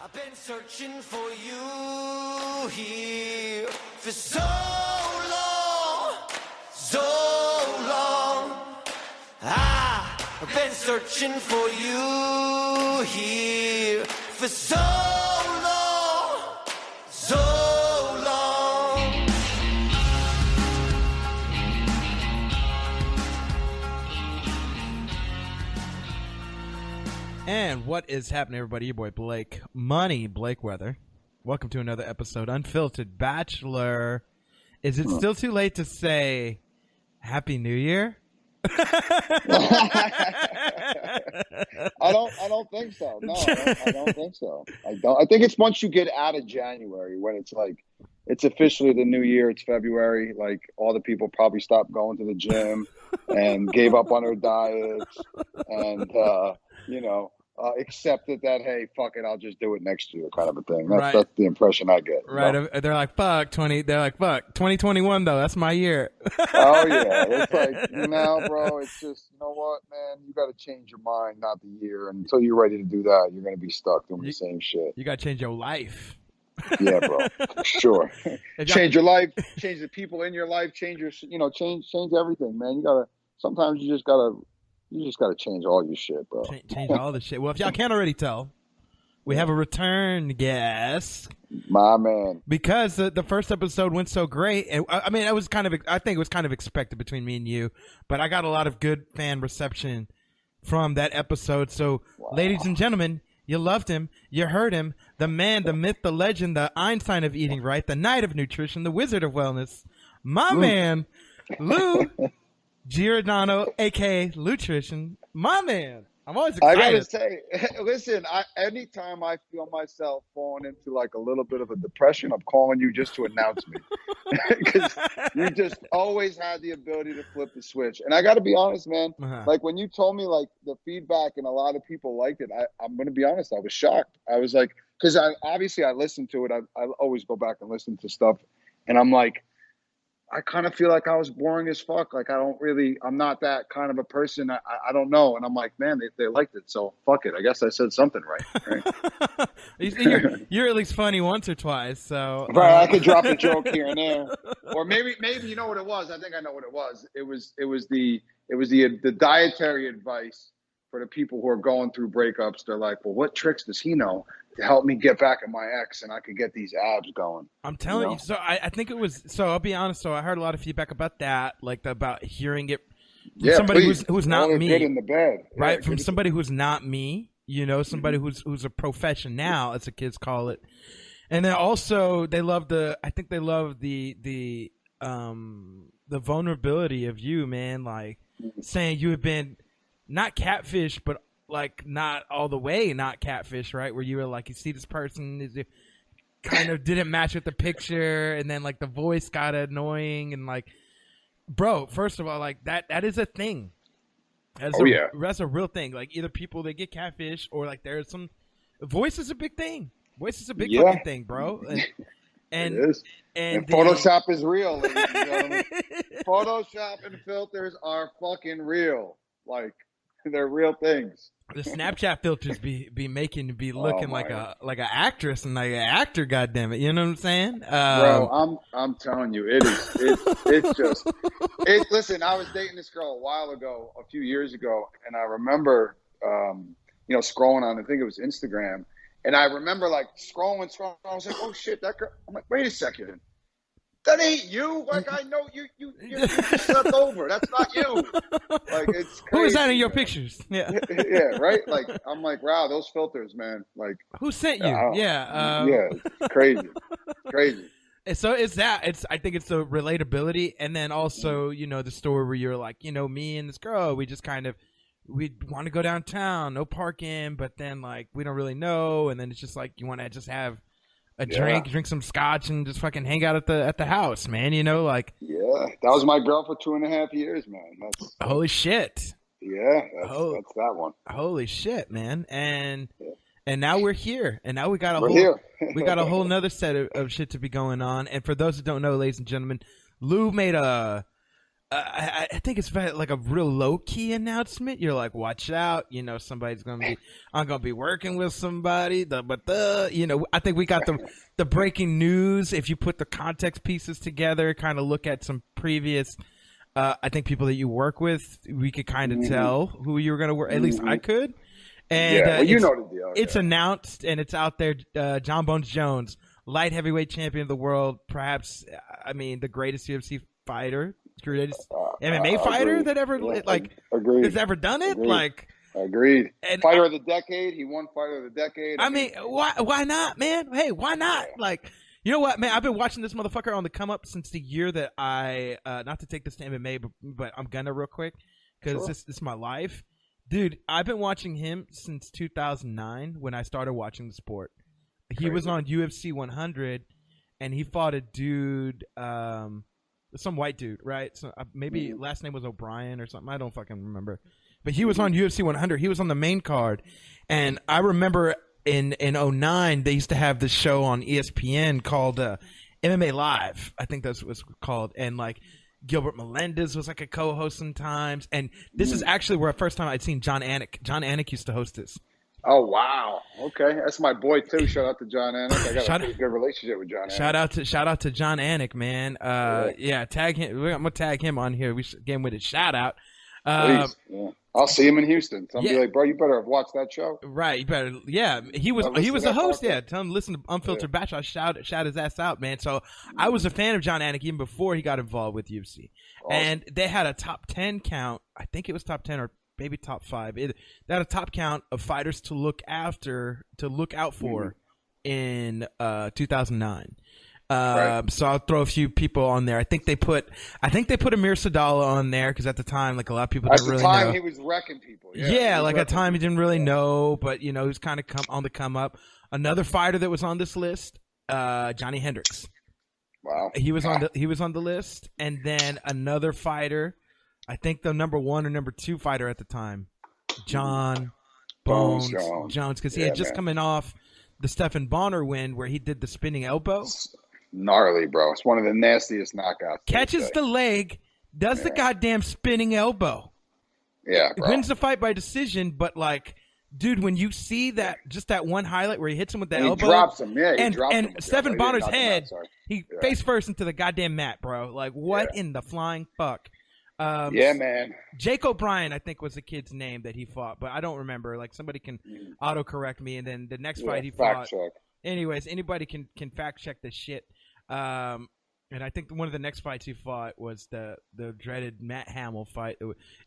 I've been searching for you here for so long, so long. I've been searching for you here for so long, so long. And what is happening, everybody? Your boy Blake Weather. Welcome to another episode, Unfiltered Bachelor. Is it still too late to say Happy New Year? I don't think so. No, I don't think so. I think it's once you get out of January when it's like it's officially the new year. It's February. Like all the people probably stopped going to the gym and gave up on their diets and accepted that, hey, fuck it, I'll just do it next year, kind of a thing. That's the impression I get. Right. You know? They're like, fuck 2021 though. That's my year. Oh yeah. It's like, bro, it's just, you know what, man, you got to change your mind, not the year. And until you're ready to do that, you're going to be stuck doing the same shit. You got to change your life. Yeah, bro, for sure. Change your life, change the people in your life, change your, change everything, man. Sometimes you just gotta change all your shit, bro. Change all the shit. Well, if y'all can't already tell, we have a return guest. My man. Because the first episode went so great. And, I think it was kind of expected between me and you, but I got a lot of good fan reception from that episode. So, ladies and gentlemen, you loved him. You heard him. The man, the myth, the legend, the Einstein of eating right, the knight of nutrition, the wizard of wellness, my man, Lou Giordano, a.k.a. Loutrition, my man. I'm always excited. I gotta say, listen, anytime I feel myself falling into like a little bit of a depression, I'm calling you just to announce me. Because you just always had the ability to flip the switch. And I gotta be honest, man, like when you told me like the feedback and a lot of people liked it, I'm gonna be honest, I was shocked. I was like, because I listened to it. I always go back and listen to stuff. And I'm like, I kind of feel like I was boring as fuck. Like I'm not that kind of a person. I don't know. And I'm like, man, they liked it. So fuck it. I guess I said something right. you're at least funny once or twice. So right, I could drop a joke here and there. Or maybe you know what it was. I think I know what it was. It was the dietary advice for the people who are going through breakups. They're like, well, what tricks does he know to help me get back at my ex and I could get these abs going? I'm telling you. So I think it was, so I'll be honest. So I heard a lot of feedback about that, like about hearing it from somebody who's not me. Get in the bed. Right. From somebody who's not me, somebody who's a professional, as the kids call it. And then also they love the vulnerability of you, man. Like saying you have been not catfish, but like not all the way not catfish, right? Where you were like, you see this person is kind of didn't match with the picture, and then like the voice got annoying, and like, bro, first of all, like that is a thing. That's a real thing. Like either people they get catfish, or like there's some voice is a big thing. Voice is a big fucking thing, bro. And it is. And Photoshop is real, ladies and gentlemen. Photoshop and filters are fucking real. Like they're real things. The Snapchat filters be making you be looking like an actress and like an actor. Goddammit, you know what I'm saying? Bro, I'm telling you, it's just. Listen, I was dating this girl a few years ago, and I remember, scrolling on, I think it was Instagram, and I remember like scrolling. I was like, oh shit, that girl. I'm like, wait a second. That ain't you. Like I know you slept over. That's not you. Like it's crazy. Who is that in your pictures? Yeah. Yeah, right? Like I'm like, wow, those filters, man. Like who sent you? It's crazy. Crazy. So it's that. I think it's the relatability, and then also, the story where you're like, me and this girl, we just kind of we want to go downtown, no parking, but then like we don't really know, and then it's just like you want to just have a drink some scotch, and just fucking hang out at the house, man. Like that was my girl for 2.5 years, man. That's holy shit. Yeah, that's that one. Holy shit, man. And now we're here, and now we got a whole nother set of shit to be going on. And for those who don't know, ladies and gentlemen, Lou made a I think it's very, like a real low key announcement. You're like, watch out, somebody's I'm gonna be working with somebody. I think we got the breaking news. If you put the context pieces together, kind of look at some previous, I think people that you work with, we could kind of tell who you were gonna work. At least I could. And well, you know the deal. It's announced and it's out there. John Bones Jones, light heavyweight champion of the world, perhaps. I mean, the greatest UFC fighter. Greatest MMA fighter that ever has ever done it. Agreed. Fighter of the decade. He won Fighter of the decade. I mean, why not, man? Hey, why not? Like, you know what, man? I've been watching this motherfucker on the come up since the year that I not to take this to MMA, but I'm gonna real quick because this is my life, dude. I've been watching him since 2009 when I started watching the sport. He was on UFC 100, and he fought a dude. Some white dude, right? So maybe last name was O'Brien or something. I don't fucking remember. But he was on UFC 100. He was on the main card. And I remember in 2009, they used to have this show on ESPN called MMA Live. I think that's what it's called. And like Gilbert Melendez was like a co-host sometimes. And this is actually where the first time I'd seen John Anik. John Anik used to host this. Oh, wow. Okay. That's my boy, too. Shout out to John Anik. I got a pretty good relationship with John Anik. Shout out to John Anik, man. Yeah, tag him. I'm going to tag him on here. We should get him with a shout out. Please. Yeah. I'll see him in Houston. So I'll be like, bro, you better have watched that show. Right. You better. Yeah. He was the host. Yeah. Tell him to listen to Unfiltered Batch. I'll shout his ass out, man. So I was a fan of John Anik even before he got involved with UFC. Awesome. And they had a top 10 count. I think it was top 10 or maybe top 5. They had a top count of fighters to look out for in 2009. So I'll throw a few people on there. I think they put Amir Sadala on there because at the time, like a lot of people didn't really know. At the time, he was wrecking people. Yeah, like at the time he didn't really know, but he was kind of on the come up. Another fighter that was on this list, Johnny Hendricks. Wow, he was on the list, and then another fighter. I think the number 1 or number 2 fighter at the time, John Bones Jones, because he had just coming off the Stephan Bonner win where he did the spinning elbow. Gnarly, bro. It's one of the nastiest knockouts. Catches the leg, does the goddamn spinning elbow. Yeah, bro. Wins the fight by decision, but like, dude, when you see that, just that one highlight where he hits him with the elbow. He drops him, and Stephan Bonner's head, he face first into the goddamn mat, bro. Like, what in the flying fuck? Man. Jake O'Brien, I think, was the kid's name that he fought, but I don't remember. Like, somebody can auto-correct me, and then the next fight he fought. Check. Anyways, anybody can fact check this shit. And I think one of the next fights he fought was the dreaded Matt Hamill fight.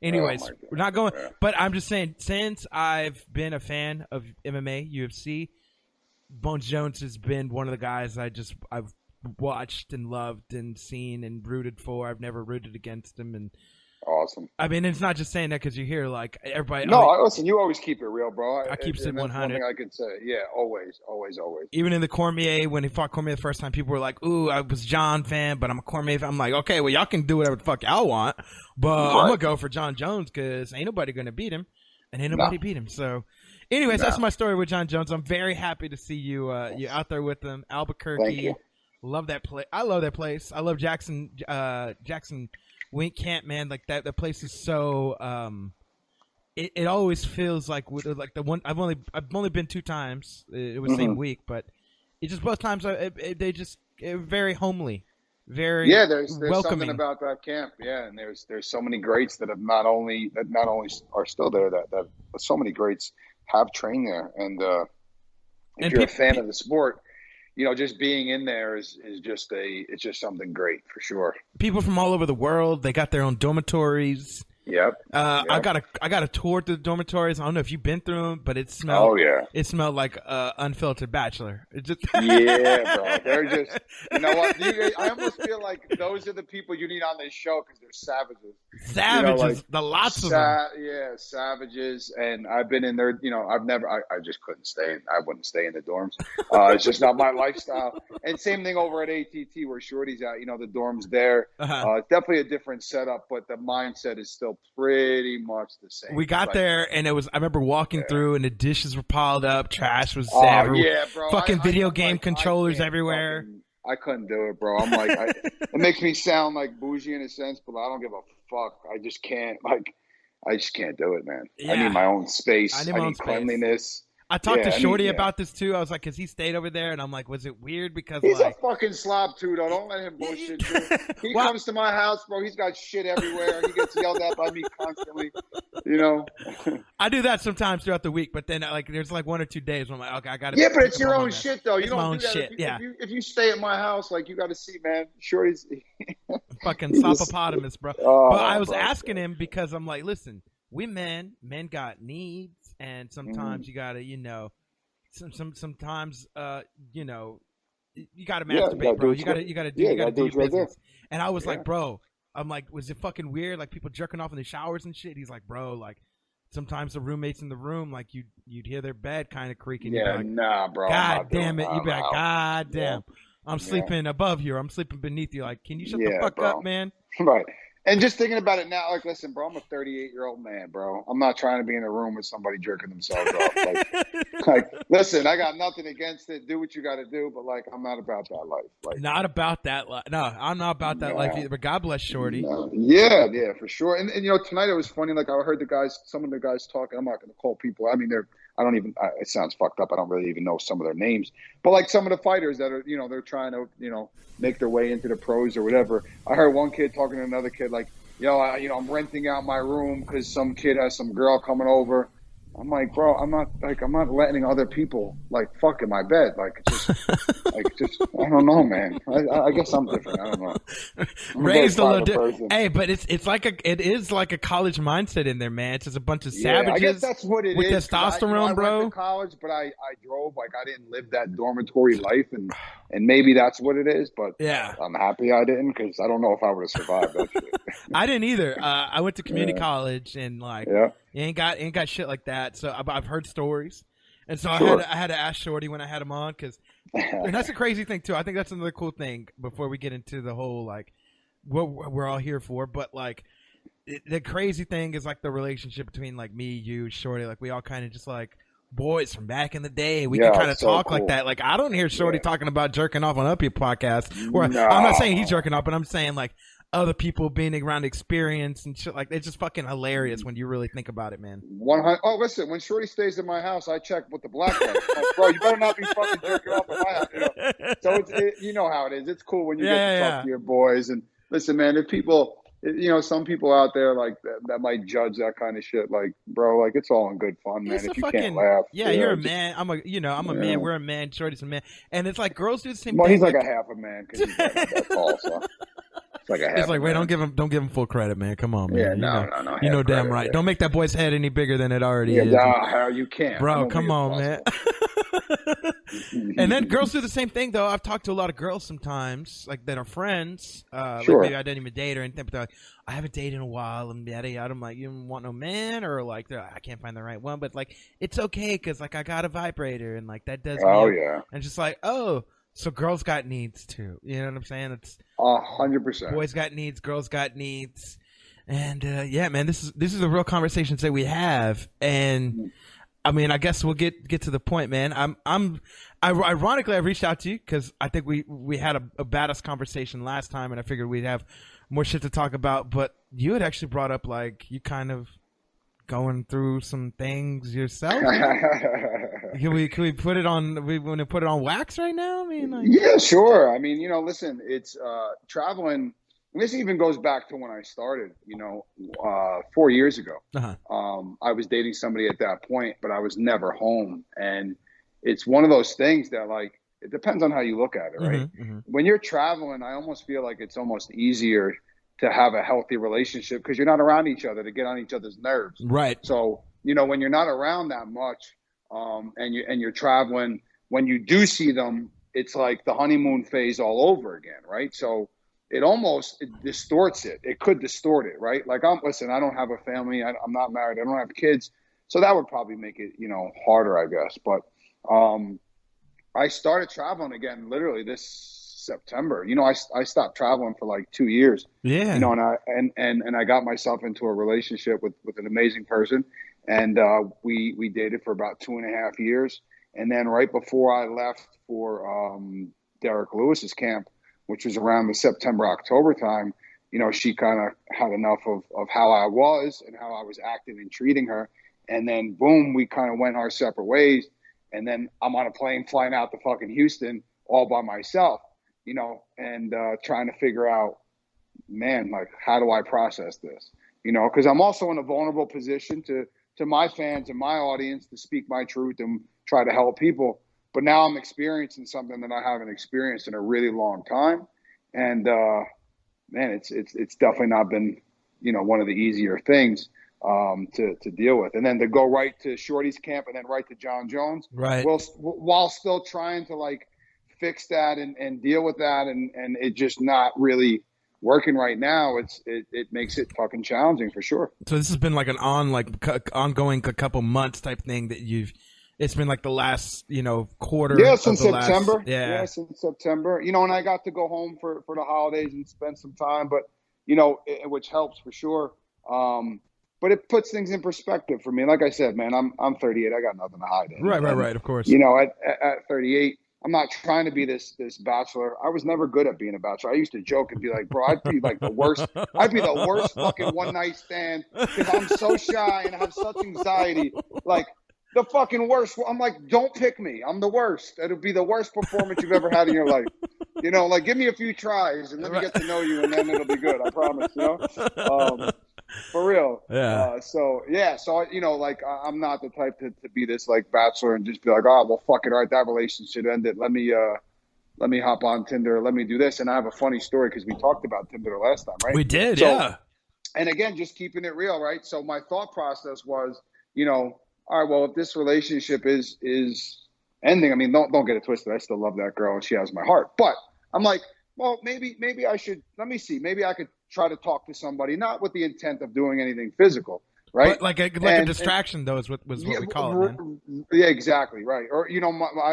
Anyways, we're not going. But I'm just saying, since I've been a fan of MMA, UFC, Bones Jones has been one of the guys I've watched and loved and seen and rooted for. I've never rooted against him. And awesome. I mean, it's not just saying that because you hear like everybody. No, listen, you always keep it real, bro. I keep it 100. One thing I could say, always. Even in the Cormier, when he fought Cormier the first time, people were like, "Ooh, I was John fan, but I'm a Cormier fan." I'm like, okay, well, y'all can do whatever the fuck y'all want, but I'm gonna go for John Jones because ain't nobody gonna beat him, and ain't nobody beat him. So, anyways, that's my story with John Jones. I'm very happy to see you out there with him, Albuquerque. Thank you. Love that place. I love that place. I love Jackson Wink Camp, man. Like that place is so. It always feels like the one I've only been 2 times. It was same week, but it just both times they just very homely, very there's welcoming. Something about that camp. Yeah, and there's so many greats that have not only are still there that so many greats have trained there, and if you're a fan of the sport. Just being in there is just it's just something great for sure. People from all over the world, they got their own dormitories. Yep. I got a tour through the dormitories. I don't know if you've been through them, but it smelled. Oh yeah. It smelled like Unfiltered Bachelor. It just. Yeah, bro. They're just. You know what? I almost feel like those are the people you need on this show because they're savages. Savages. The lots of them. Yeah, savages. And I've been in there. I just couldn't stay. I wouldn't stay in the dorms. It's just not my lifestyle. And same thing over at ATT where Shorty's at. The dorms there. It's definitely a different setup, but the mindset is still pretty much the same. We got there, and I remember walking through, and the dishes were piled up, trash was everywhere. Yeah, bro. Fucking video game controllers everywhere. I couldn't do it, bro. I'm like, it makes me sound like bougie in a sense, but I don't give a fuck. I just can't, like, I just can't do it, man. I Yeah. need my own I space. need I my own need space. cleanliness. I talked to Yeah, Shorty about this too. I was like, because he stayed over there, and I'm like, was it weird because He's like a fucking slob too, though. Don't let him bullshit you. He Well, comes to my house, bro. He's got shit everywhere. He gets yelled at by me constantly. You know. I do that sometimes throughout the week, but then like there's like 1 or 2 days where I'm like, okay, I got to. Yeah, but it's your own shit, though. You It's my don't own do that. shit. If you stay at my house, like you got to see, man. Shorty's Fucking he just- slopopotamus, bro. Oh, But I was bro. asking him because I'm like, listen, we men got needs, and sometimes you gotta, sometimes you gotta masturbate, bro. You gotta do your business. And I was like, bro, I'm like, was it fucking weird? Like people jerking off in the showers and shit. He's like, bro, like sometimes the roommates in the room, like you'd hear their bed kind of creaking. Yeah, like, nah, bro. God damn it! You'd be like, God damn, I'm Yeah. sleeping above you. Or I'm sleeping beneath you. Like, can you shut the fuck bro. up, man? Right. And just thinking about it now, like, listen, bro, I'm a 38-year-old man, bro. I'm not trying to be in a room with somebody jerking themselves off. Like, listen, I got nothing against it. Do what you got to do, but like, I'm not about that life. Like, Not about that life. No, I'm not about that life either. But God bless Shorty. no. Yeah, for sure. And tonight it was funny. Like, I heard some of the guys talking. I'm not going to call people. I mean, it sounds fucked up. I don't really even know some of their names. But like some of the fighters that are, they're trying to, make their way into the pros or whatever. I heard one kid talking to another kid like, I'm renting out my room because some kid has some girl coming over. I'm like, bro, I'm not letting other people like fuck in my bed. Like, I don't know, man. I guess I'm different. I don't know. Raised a little different. Hey, but it is like a college mindset in there, man. It's just a bunch of savages. I guess that's what it with is. testosterone, I went to college, but I drove. Like, I didn't live that dormitory life, and maybe that's what it is. But yeah, I'm happy I didn't, because I don't know if I would have survived that shit. I didn't either. I went to community college, and like, you ain't got shit like that. So I've heard stories, and so I had to ask Shorty when I had him on, because and that's a crazy thing too. I think that's another cool thing before we get into the whole like what we're all here for. But like the crazy thing is like the relationship between like me, you, Shorty. Like we all kind of just like boys from back in the day. We can kind of talk like that. Like I don't hear Shorty talking about jerking off on Up Your podcast. Or I'm not saying he's jerking off, but I'm saying like other people being around experience and shit. Like it's just fucking hilarious when you really think about it, man. 100. Oh, listen, when Shorty stays in my house, I check with the black light. Like, bro, you better not be fucking jerking off in my house. So you know how it is. It's cool when you get to talk to your boys. And listen, man, if people, some people out there like that might judge that kind of shit. Like, bro, like it's all in good fun, man. If you can't laugh, you're a man. I'm a man. We're a man. Shorty's a man, and it's like girls do the same thing. Well, he's like a half a man because he's not that tall. So. It's like, wait, don't give him full credit, man. Come on, man. Yeah, no. You know damn right. Don't make that boy's head any bigger than it already is. Yeah, you can't. Bro, come on, man. And then girls do the same thing, though. I've talked to a lot of girls sometimes, like that are friends. Like maybe I didn't even date or anything, but they're like, I haven't dated in a while, and yada yada. I'm like, you don't want no man, or like, I can't find the right one, but like, it's okay because like I got a vibrator, and like that does. And just like, oh. So girls got needs too. You know what I'm saying? It's 100%. Boys got needs, girls got needs, and man, this is the real conversations that we have. And I mean, I guess we'll get to the point, man. Ironically, I reached out to you because I think we had a badass conversation last time, and I figured we'd have more shit to talk about. But you had actually brought up like you kind of going through some things yourself. Can we put it on? We want to put it on wax right now. I mean, like... yeah, sure. I mean, listen, it's traveling. And this even goes back to when I started. 4 years ago. I was dating somebody at that point, but I was never home. And it's one of those things that, like, it depends on how you look at it, right? When you're traveling, I almost feel like it's almost easier to have a healthy relationship because you're not around each other to get on each other's nerves. Right. So, when you're not around that much, and you're traveling, when you do see them, it's like the honeymoon phase all over again, right? So it distorts it. It could distort it, right? Like I don't have a family. I'm not married. I don't have kids. So that would probably make it, harder, I guess. But I started traveling again literally this September. I stopped traveling for like 2 years. Yeah. And I got myself into a relationship with an amazing person. And we dated for about 2.5 years. And then right before I left for Derek Lewis's camp, which was around the September, October time, she kind of had enough of how I was and how I was acting and treating her. And then boom, we kind of went our separate ways. And then I'm on a plane flying out to fucking Houston all by myself, and trying to figure out, man, like, how do I process this? Because I'm also in a vulnerable position to my fans and my audience to speak my truth and try to help people. But now I'm experiencing something that I haven't experienced in a really long time. And, man, it's definitely not been, one of the easier things to deal with. And then to go right to Shorty's camp and then right to John Jones, right? While still trying to like fix that and deal with that, and it just not really working right now. It makes it fucking challenging for sure. So this has been like an ongoing couple months type thing that it's been like the last, quarter. Yeah, since September. Yeah, since September. And I got to go home for the holidays and spend some time, but which helps for sure. But it puts things in perspective for me. Like I said, man, I'm 38. I got nothing to hide. Right. Of course. At 38, I'm not trying to be this bachelor. I was never good at being a bachelor. I used to joke and be like, bro, I'd be like the worst. I'd be the worst fucking one night stand because I'm so shy and I have such anxiety. Like the fucking worst. I'm like, don't pick me. I'm the worst. It'll be the worst performance you've ever had in your life. Like give me a few tries and let me get to know you and then it'll be good. I promise. For real. Yeah. So like I'm not the type to be this like bachelor and just be like, oh, well, fuck it. All right, that relationship ended. Let me hop on Tinder. Let me do this. And I have a funny story because we talked about Tinder last time, right? We did, yeah. And again, just keeping it real, right? So my thought process was, all right, well, if this relationship is ending, I mean, don't get it twisted. I still love that girl and she has my heart. But I'm like, well, maybe I should, let me see. Maybe I could try to talk to somebody, not with the intent of doing anything physical, right? But like a distraction, though, was what we call it, man. Yeah, exactly, right. Or,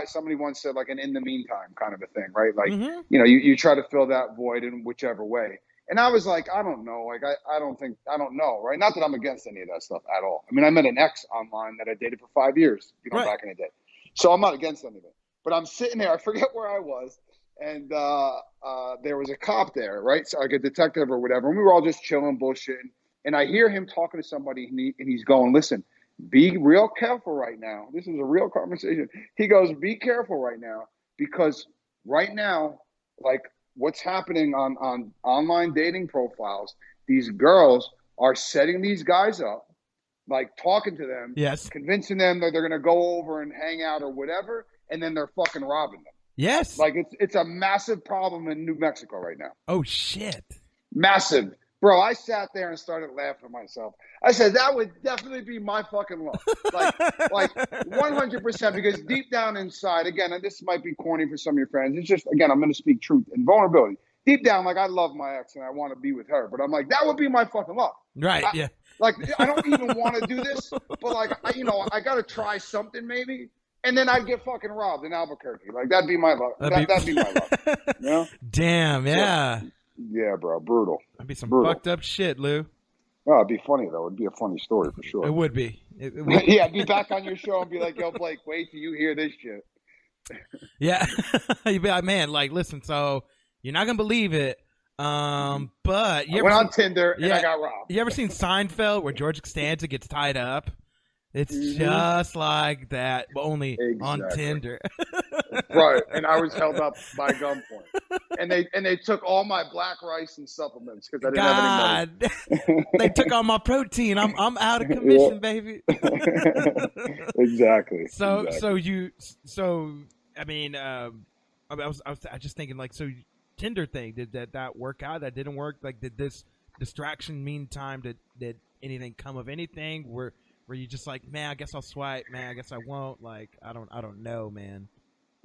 somebody once said like an in the meantime kind of a thing, right? Like, you try to fill that void in whichever way. And I was like, I don't know. Like, I don't know, right? Not that I'm against any of that stuff at all. I mean, I met an ex online that I dated for 5 years, right. Back in the day. So I'm not against anything. But I'm sitting there, I forget where I was. And there was a cop there, right? So like a detective or whatever. And we were all just chilling, bullshitting. And I hear him talking to somebody and he's going, listen, be real careful right now. This is a real conversation. He goes, be careful right now because right now, like what's happening on online dating profiles, these girls are setting these guys up, like talking to them, yes, convincing them that they're going to go over and hang out or whatever. And then they're fucking robbing them. Yes. Like it's a massive problem in New Mexico right now. Oh shit. Massive. Bro, I sat there and started laughing at myself. I said that would definitely be my fucking luck. Like 100% because deep down inside, again, and this might be corny for some of your friends. It's just, again, I'm going to speak truth and vulnerability. Deep down, like I love my ex and I want to be with her, but I'm like, that would be my fucking luck. Right. Yeah. Like I don't even want to do this, but like, I got to try something maybe. And then I'd get fucking robbed in Albuquerque. Like, that'd be my luck. That'd be my luck. Damn, yeah. So, yeah, bro. Brutal. That'd be some brutal. Fucked up shit, Lou. Oh, it'd be funny, though. It'd be a funny story for sure. It would be. Yeah, I'd be back on your show and be like, yo, Blake, wait till you hear this shit. Yeah. You'd be like, man, like, listen, so you're not going to believe it. But I went on Tinder and I got robbed. You ever seen Seinfeld where George Costanza gets tied up? It's just like that, but only on Tinder. Right, and I was held up by gunpoint, and they took all my black rice and supplements because I didn't have any money. They took all my protein. I'm out of commission, baby. Exactly. So I mean, I was just thinking like, so Tinder thing, did that work out? That didn't work. Like, did this distraction meantime? Did anything come of anything? Were you just like, man, I guess I'll swipe, man, I guess I won't, like, I don't know, man.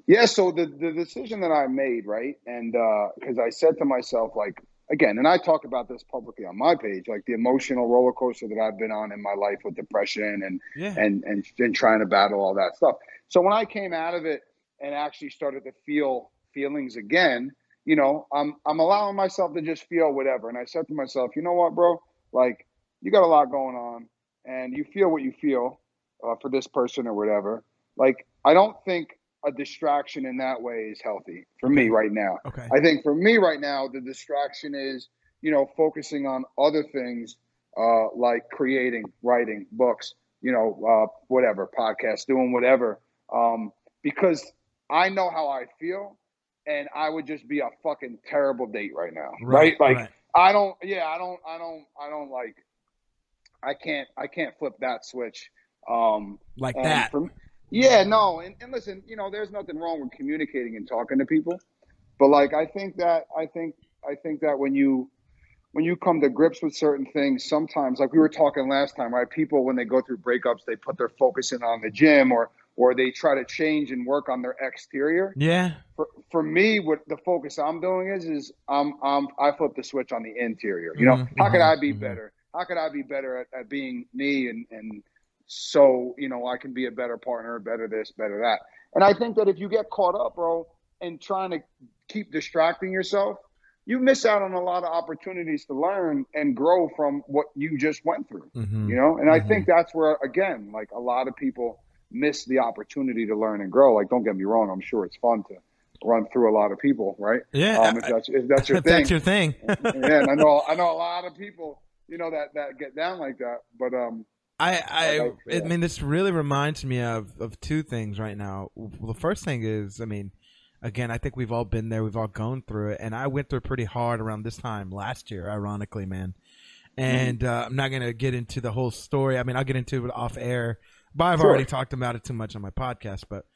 Yeah, so the decision that I made, right, and because I said to myself, like, again, and I talk about this publicly on my page, like the emotional roller coaster that I've been on in my life with depression and trying to battle all that stuff. So when I came out of it and actually started to feel feelings again, I'm allowing myself to just feel whatever. And I said to myself, you know what, bro, like, you got a lot going on. And you feel what you feel for this person or whatever. Like, I don't think a distraction in that way is healthy for me right now. Okay. I think for me right now, the distraction is, focusing on other things, like creating, writing books, whatever, podcasts, doing whatever. Because I know how I feel, and I would just be a fucking terrible date right now. Right. Like, right. I can't flip that switch. Like and that. No. And listen, there's nothing wrong with communicating and talking to people. But like, I think that when you come to grips with certain things, sometimes, like we were talking last time, right? People, when they go through breakups, they put their focus in on the gym or they try to change and work on their exterior. Yeah. For me, what the focus I'm doing is I flip the switch on the interior. How could I be better? How could I be better at being me? And so, I can be a better partner, better this, better that. And I think that if you get caught up, bro, and trying to keep distracting yourself, you miss out on a lot of opportunities to learn and grow from what you just went through, And I think that's where, again, like a lot of people miss the opportunity to learn and grow. Like, don't get me wrong, I'm sure it's fun to run through a lot of people, right? Yeah. If that's your if thing. That's your thing. Yeah, and I know a lot of people, that get down like that. But I mean, this really reminds me of two things right now. Well, the first thing is, I mean, again, I think we've all been there. We've all gone through it. And I went through it pretty hard around this time last year, ironically, man. And I'm not going to get into the whole story. I mean, I'll get into it off air. But I've already talked about it too much on my podcast. But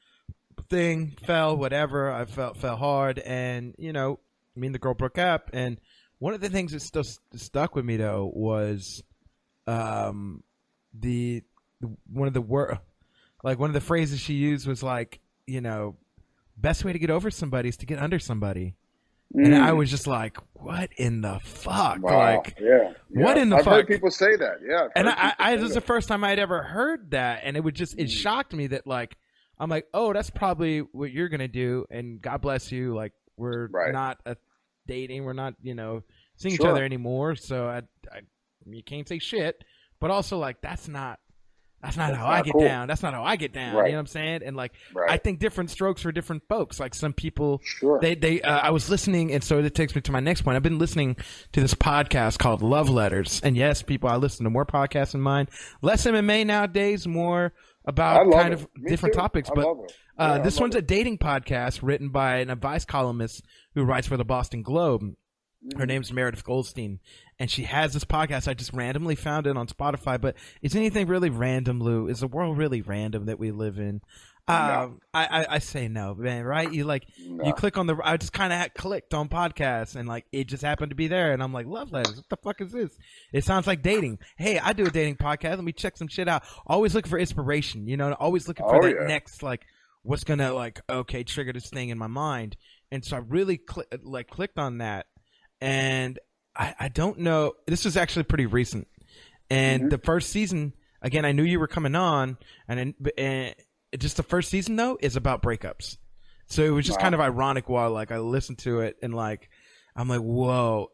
thing fell, whatever. I fell hard. And, me and the girl broke up. And one of the things that still stuck with me, though, was one of the phrases she used was like, best way to get over somebody is to get under somebody. And I was just like, what in the fuck? Wow. Like, what in the fuck? I've heard people say that. Yeah. And this was the first time I'd ever heard that. And it shocked me that, like, I'm like, oh, that's probably what you're going to do. And God bless you. Like, we're not dating. We're not, seeing each other anymore. So you can't say shit. But also, like, that's not how I get down. That's not how I get down. Right. You know what I'm saying? And like, I think different strokes for different folks. Like some people, Sure. I was listening, and so it takes me to my next point. I've been listening to this podcast called Love Letters, and yes, people, I listen to more podcasts than mine. Less MMA nowadays, more about kind of different topics. But this one's a dating podcast written by an advice columnist who writes for the Boston Globe. Her name's Meredith Goldstein, and she has this podcast. I just randomly found it on Spotify, but is anything really random, Lou? Is the world really random that we live in? No. I say no, man, right? You click on I just kind of clicked on podcasts, and like, it just happened to be there, and I'm like, Love Letters, what the fuck is this? It sounds like dating. Hey, I do a dating podcast. Let me check some shit out. Always looking for inspiration, always looking for that next, like, what's gonna, like, okay, trigger this thing in my mind. And so I really clicked on that. And I don't know. This was actually pretty recent. And the first season, again, I knew you were coming on, and just the first season though is about breakups. So it was just kind of ironic while like I listened to it and like I'm like, whoa.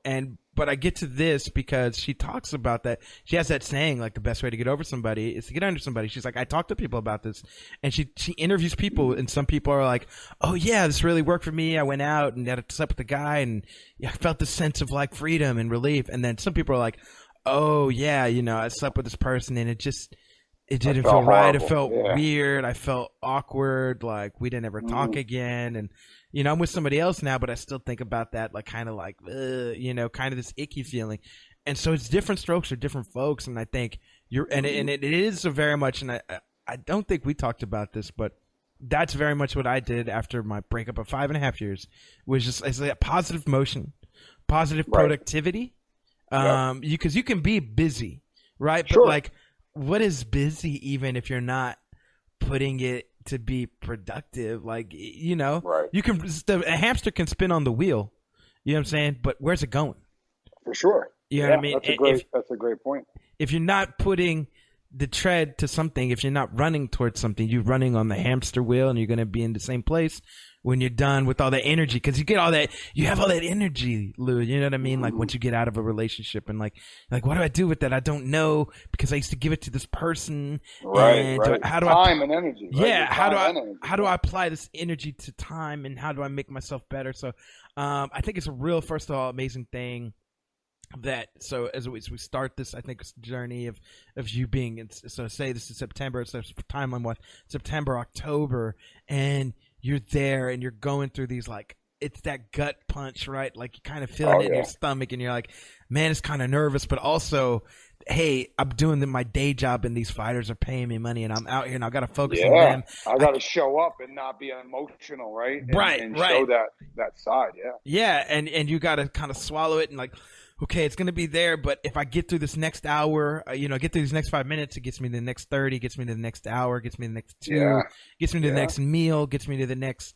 But I get to this because she talks about that. She has that saying, like, the best way to get over somebody is to get under somebody. She's like, I talk to people about this. And she interviews people, and some people are like, oh, yeah, this really worked for me. I went out and had slept with a guy, and I felt this sense of, like, freedom and relief. And then some people are like, oh, yeah, I slept with this person, and it didn't feel right. It felt weird. I felt awkward. Like, we didn't ever talk again. And, I'm with somebody else now, but I still think about that, like, kind of like, kind of this icky feeling. And so it's different strokes for different folks. And I think and it is very much, and I don't think we talked about this, but that's very much what I did after my breakup of 5.5 years, was just it's like a positive motion, positive productivity. Because you can be busy, right? But like, what is busy even if you're not putting it to be productive? Like, you can, a hamster can spin on the wheel, you know what I'm saying? But where's it going? For sure. You know what I mean? That's a great point. If you're not putting the tread to something, if you're not running towards something, you're running on the hamster wheel, and you're going to be in the same place when you're done with all that energy. Cause you have all that energy, Lou, you know what I mean? Like once you get out of a relationship and like, what do I do with that? I don't know, because I used to give it to this person. Right. How do time and energy. Right? Yeah. How do I apply this energy to time, and how do I make myself better? So, I think it's a real, first of all, amazing thing that, so as we start this, I think it's journey of you being, so say this is September, so timeline what, September, October, and you're there and you're going through these, like, it's that gut punch, right? Like you kind of feel it in your stomach, and you're like, man, it's kind of nervous, but also, hey, I'm doing my day job, and these fighters are paying me money, and I'm out here, and I got to focus on them. I got to show up and not be emotional, right? And right. show that side, Yeah, and you got to kind of swallow it and like, okay, it's going to be there, but if I get through this next hour, get through these next 5 minutes, it gets me to the next 30, gets me to the next hour, gets me to the next 2, gets me to the next meal, gets me to the next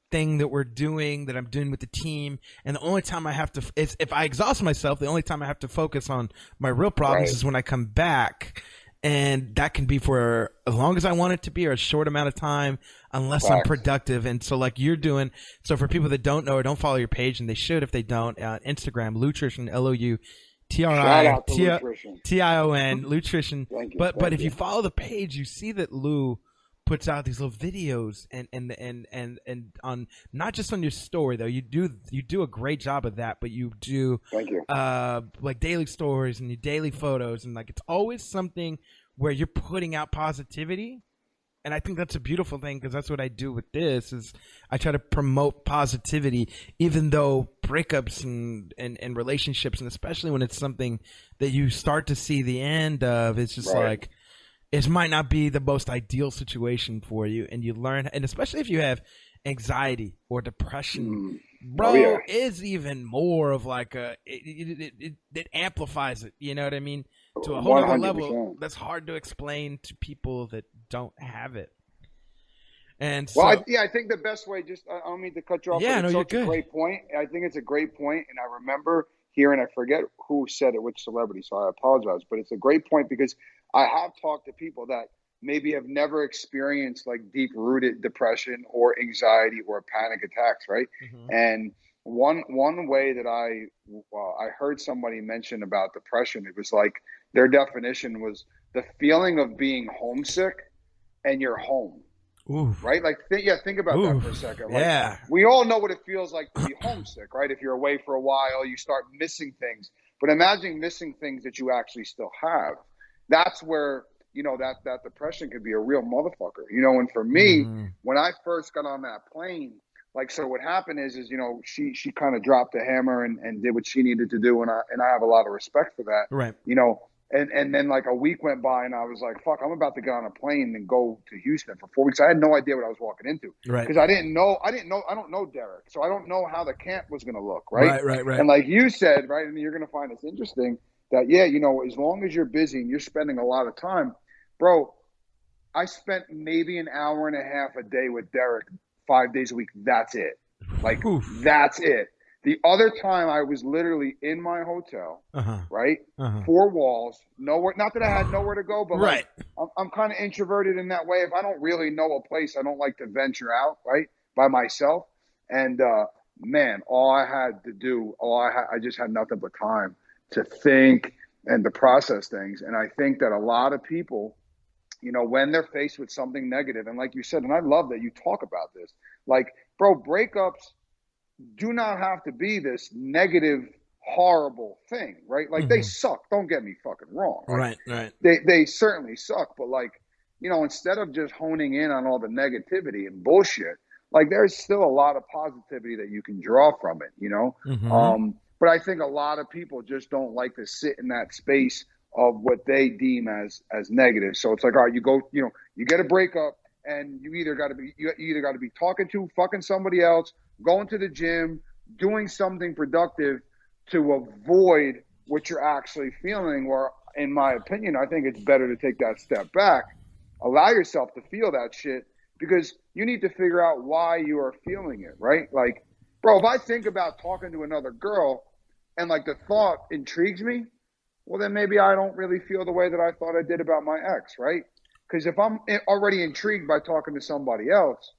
thing that I'm doing with the team. And the only time I have to, if I exhaust myself, the only time I have to focus on my real problems is when I come back. And that can be for as long as I want it to be, or a short amount of time, unless I'm productive. And so like you're doing, so for people that don't know or don't follow your page, and they should if they don't, Instagram, Loutrition, Loutrition, Loutrition. But if you follow the page, you see that Lou puts out these little videos and on, not just on your story though, you do a great job of that, but you do like daily stories and your daily photos, and like it's always something where you're putting out positivity. And I think that's a beautiful thing, because that's what I do with this, is I try to promote positivity, even though breakups and relationships, and especially when it's something that you start to see the end of, it's just like, it might not be the most ideal situation for you, and you learn, and especially if you have anxiety or depression, is even more of like it amplifies it. You know what I mean? To a whole other level that's hard to explain to people that don't have it. And so, I think the best way, just I don't mean to cut you off. Yeah, but it's you're such good. a great point. I think it's a great point, and I remember hearing, I forget who said it, which celebrity, so I apologize, but it's a great point, because I have talked to people that maybe have never experienced like deep-rooted depression or anxiety or panic attacks, right? Mm-hmm. And one way that I heard somebody mention about depression, it was like their definition was the feeling of being homesick and you're home. Oof. Right? Like, think about that for a second. Like, we all know what it feels like to be homesick, right? If you're away for a while, you start missing things. But imagine missing things that you actually still have. That's where, that depression could be a real motherfucker. And for me, when I first got on that plane, like, so what happened is she kind of dropped the hammer and did what she needed to do. And I have a lot of respect for that. Right. And then like a week went by, and I was like, fuck, I'm about to get on a plane and go to Houston for 4 weeks. I had no idea what I was walking into. Right. Because I don't know Derek. So I don't know how the camp was going to look. Right. Right. And like you said, right. And you're going to find this interesting that, as long as you're busy and you're spending a lot of time, bro, I spent maybe an hour and a half a day with Derek 5 days a week. That's it. Like, that's it. The other time I was literally in my hotel, right? 4 walls, nowhere. Not that I had nowhere to go, but like, I'm kind of introverted in that way. If I don't really know a place, I don't like to venture out, right, by myself. And man, all I had to do, I just had nothing but time to think and to process things. And I think that a lot of people, when they're faced with something negative, and like you said, and I love that you talk about this, like, bro, breakups do not have to be this negative, horrible thing, right? Like, they suck. Don't get me fucking wrong. Right. They certainly suck. But like, instead of just honing in on all the negativity and bullshit, like, there's still a lot of positivity that you can draw from it, But I think a lot of people just don't like to sit in that space of what they deem as negative. So it's like, all right, you go, you get a breakup, and you either got to be talking to fucking somebody else, going to the gym, doing something productive to avoid what you're actually feeling. Or, in my opinion, I think it's better to take that step back, allow yourself to feel that shit, because you need to figure out why you are feeling it, right? Like, bro, if I think about talking to another girl and like the thought intrigues me, well, then maybe I don't really feel the way that I thought I did about my ex, right? Because if I'm already intrigued by talking to somebody else,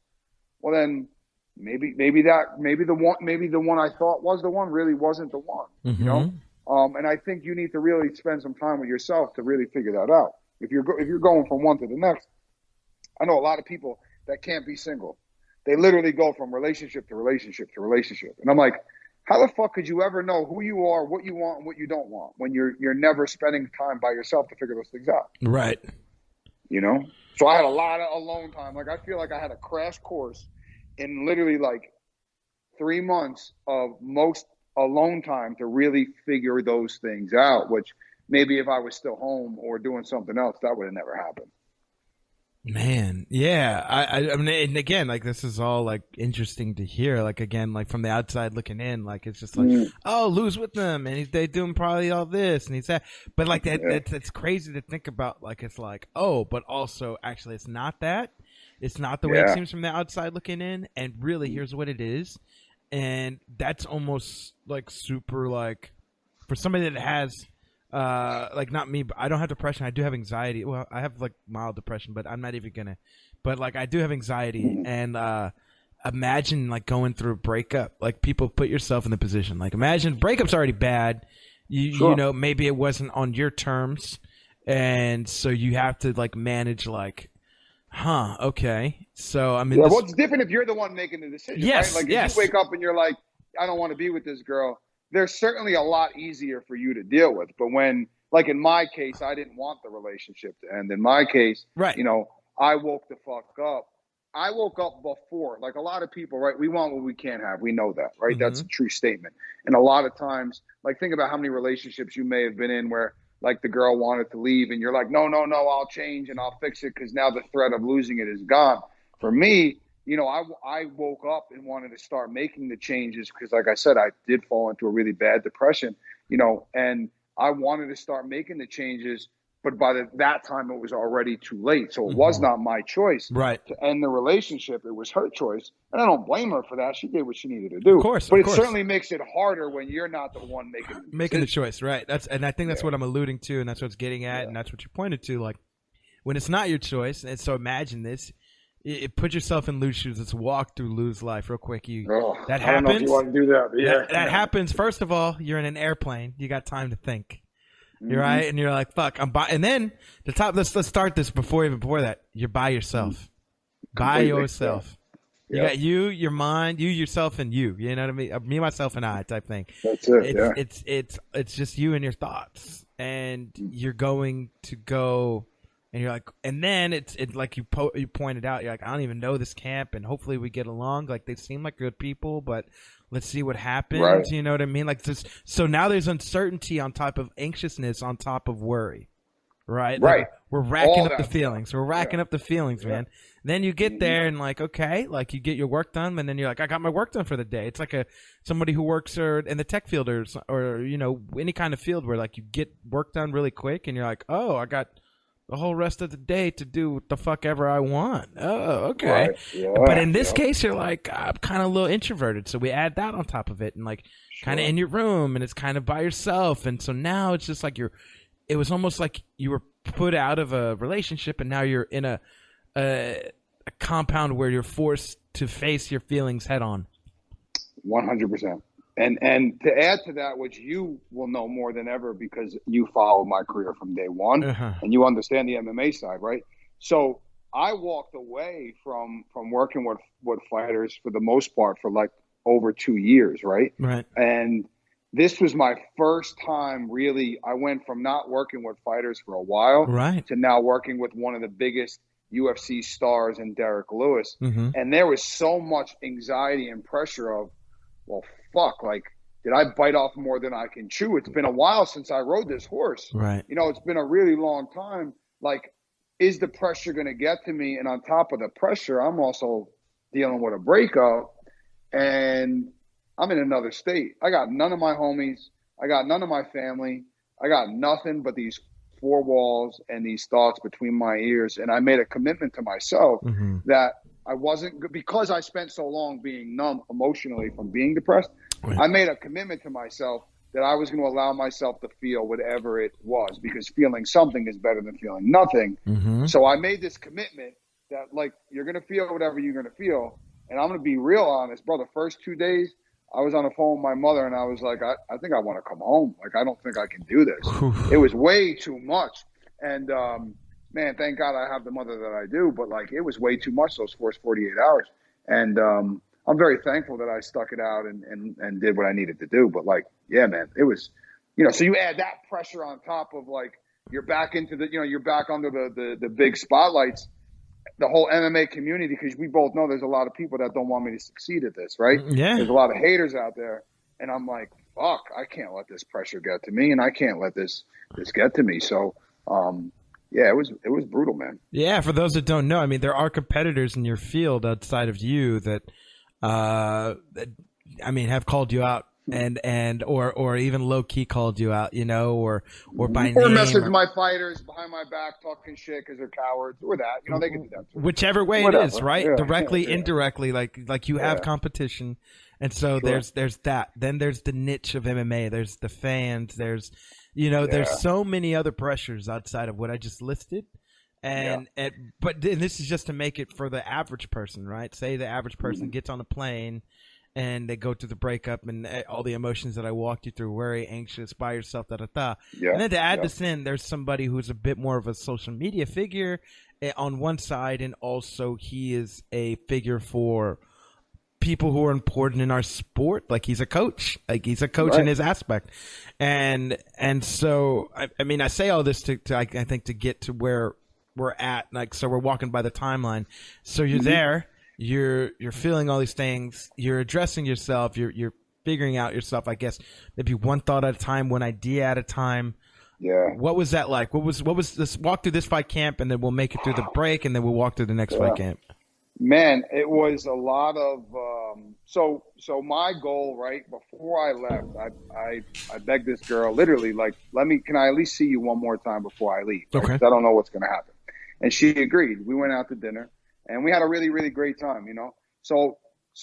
well, then maybe the one I thought was the one really wasn't the one, you know? And I think you need to really spend some time with yourself to really figure that out. If you're going from one to the next, I know a lot of people that can't be single. They literally go from relationship to relationship to relationship. And I'm like, how the fuck could you ever know who you are, what you want, and what you don't want when you're never spending time by yourself to figure those things out? Right. You know? So I had a lot of alone time. Like, I feel like I had a crash course in literally like 3 months of most alone time to really figure those things out, which maybe if I was still home or doing something else, that would have never happened. Man, yeah. I mean, and again, like, this is all like interesting to hear. Like, again, like from the outside looking in, like it's just like, oh, Lou's with them, and they doing probably all this, and he's that. But like that's crazy to think about. Like, it's like, oh, but also actually, it's not that. It's not the way it seems from the outside looking in. And really, here's what it is, and that's almost like super like for somebody that has. Like not me, but I don't have depression. I do have anxiety. Well, I have like mild depression, but I'm not even gonna. But like I do have anxiety, and imagine like going through a breakup. Like people put yourself in the position. Like imagine breakup's already bad. You know, maybe it wasn't on your terms, and so you have to like manage like, okay. So I mean, well, it's different if you're the one making the decision. Yes, right? Like if you wake up and you're like, I don't want to be with this girl. They're certainly a lot easier for you to deal with. But when, like in my case, I didn't want the relationship to end. In my case, you know, I woke the fuck up. I woke up before, like a lot of people, right? We want what we can't have. We know that, right? That's a true statement. And a lot of times, like think about how many relationships you may have been in where like the girl wanted to leave and you're like, no, I'll change and I'll fix it because now the threat of losing it is gone. For me, you know, I woke up and wanted to start making the changes because, like I said, I did fall into a really bad depression, you know, and I wanted to start making the changes. But by that time, it was already too late. So it was not my choice to end the relationship. It was her choice. And I don't blame her for that. She did what she needed to do. Of course. But it certainly makes it harder when you're not the one making the choice. Right. And I think that's what I'm alluding to. And that's what it's getting at. And that's what you pointed to. Like when it's not your choice. And so imagine this. Put yourself in Lou's shoes. Let's walk through Lou's life real quick. That happens. I don't know if you want to do that, but yeah. That happens. First of all, you're in an airplane. You got time to think. You're right, and you're like, "Fuck, I'm by." And then the top. Let's start this before that. You're by yourself. By yourself. You got you, your mind, you, yourself, and you. You know what I mean? Me, myself, and I type thing. That's it. It's just you and your thoughts, and you're going to go. And you're like, and then it's like you pointed out, you're like, I don't even know this camp, and hopefully we get along. Like they seem like good people, but let's see what happens. Right. You know what I mean? Like this. So now there's uncertainty on top of anxiousness on top of worry, right? Right. Like we're racking up the feelings. We're racking up the feelings, man. Then you get there and like, okay, like you get your work done, and then you're like, I got my work done for the day. It's like somebody who works in the tech field or you know any kind of field where like you get work done really quick, and you're like, oh, I got the whole rest of the day to do what the fuck ever I want. Oh, okay. Right. Yeah, but in this case, you're like, I'm kind of a little introverted. So we add that on top of it and like kind of in your room and it's kind of by yourself. And so now it's just like it was almost like you were put out of a relationship and now you're in a compound where you're forced to face your feelings head on. 100%. And to add to that, which you will know more than ever because you followed my career from day one and you understand the MMA side, right? So I walked away from working with fighters for the most part for like over 2 years, right? Right. And this was my first time really. I went from not working with fighters for a while to now working with one of the biggest UFC stars in Derek Lewis. And there was so much anxiety and pressure of, well, fuck, like, did I bite off more than I can chew? It's been a while since I rode this horse. Right. You know, it's been a really long time. Like, is the pressure going to get to me? And on top of the pressure, I'm also dealing with a breakup and I'm in another state. I got none of my homies. I got none of my family. I got nothing but these four walls and these thoughts between my ears. And I made a commitment to myself that I wasn't, because I spent so long being numb emotionally from being depressed. I made a commitment to myself that I was going to allow myself to feel whatever it was, because feeling something is better than feeling nothing. Mm-hmm. So I made this commitment that, like, you're going to feel whatever you're going to feel. And I'm going to be real honest, bro. The first 2 days, I was on the phone with my mother, and I was like, I think I want to come home. Like, I don't think I can do this. It was way too much. And, man, thank God I have the mother that I do. But, like, it was way too much those first 48 hours. And I'm very thankful that I stuck it out and did what I needed to do. But, like, yeah, man, it was, so you add that pressure on top of, like, you're back into you're back under the big spotlights, the whole MMA community, because we both know there's a lot of people that don't want me to succeed at this, right? Yeah. There's a lot of haters out there. And I'm like, fuck, I can't let this pressure get to me, and I can't let this get to me. So, yeah, it was brutal, man. Yeah, for those that don't know, I mean, there are competitors in your field outside of you that have called you out and or even low key called you out, or by name, or message my fighters behind my back talking shit because they're cowards, or that, they can do that too. Whichever way Whatever. it is, right? Yeah, Directly, yeah. indirectly, like you have competition, and so Sure. there's that. Then there's the niche of MMA. There's the fans. There's there's so many other pressures outside of what I just listed. And this is just to make it for the average person, right? Say the average person gets on a plane and they go through the breakup and all the emotions that I walked you through, worry, anxious, by yourself, da-da-da. Yeah. And then to add this in, there's somebody who's a bit more of a social media figure on one side, and also he is a figure for people who are important in our sport. Like, he's a coach. Like, he's a coach in his aspect. And so, I say all this to I think to get to where we're at, like, so we're walking by the timeline. So you're there, you're feeling all these things, you're addressing yourself, you're figuring out yourself, I guess, maybe one thought at a time, one idea at a time. Yeah. What was that like? What was this? Walk through this fight camp, and then we'll make it through the break, and then we'll walk through the next fight camp. Man, it was a lot of so my goal, right, before I left, I begged this girl, literally, like, can I at least see you one more time before I leave? Right? Okay. 'Cause I don't know what's going to happen. And she agreed. We went out to dinner, and we had a really, really great time, So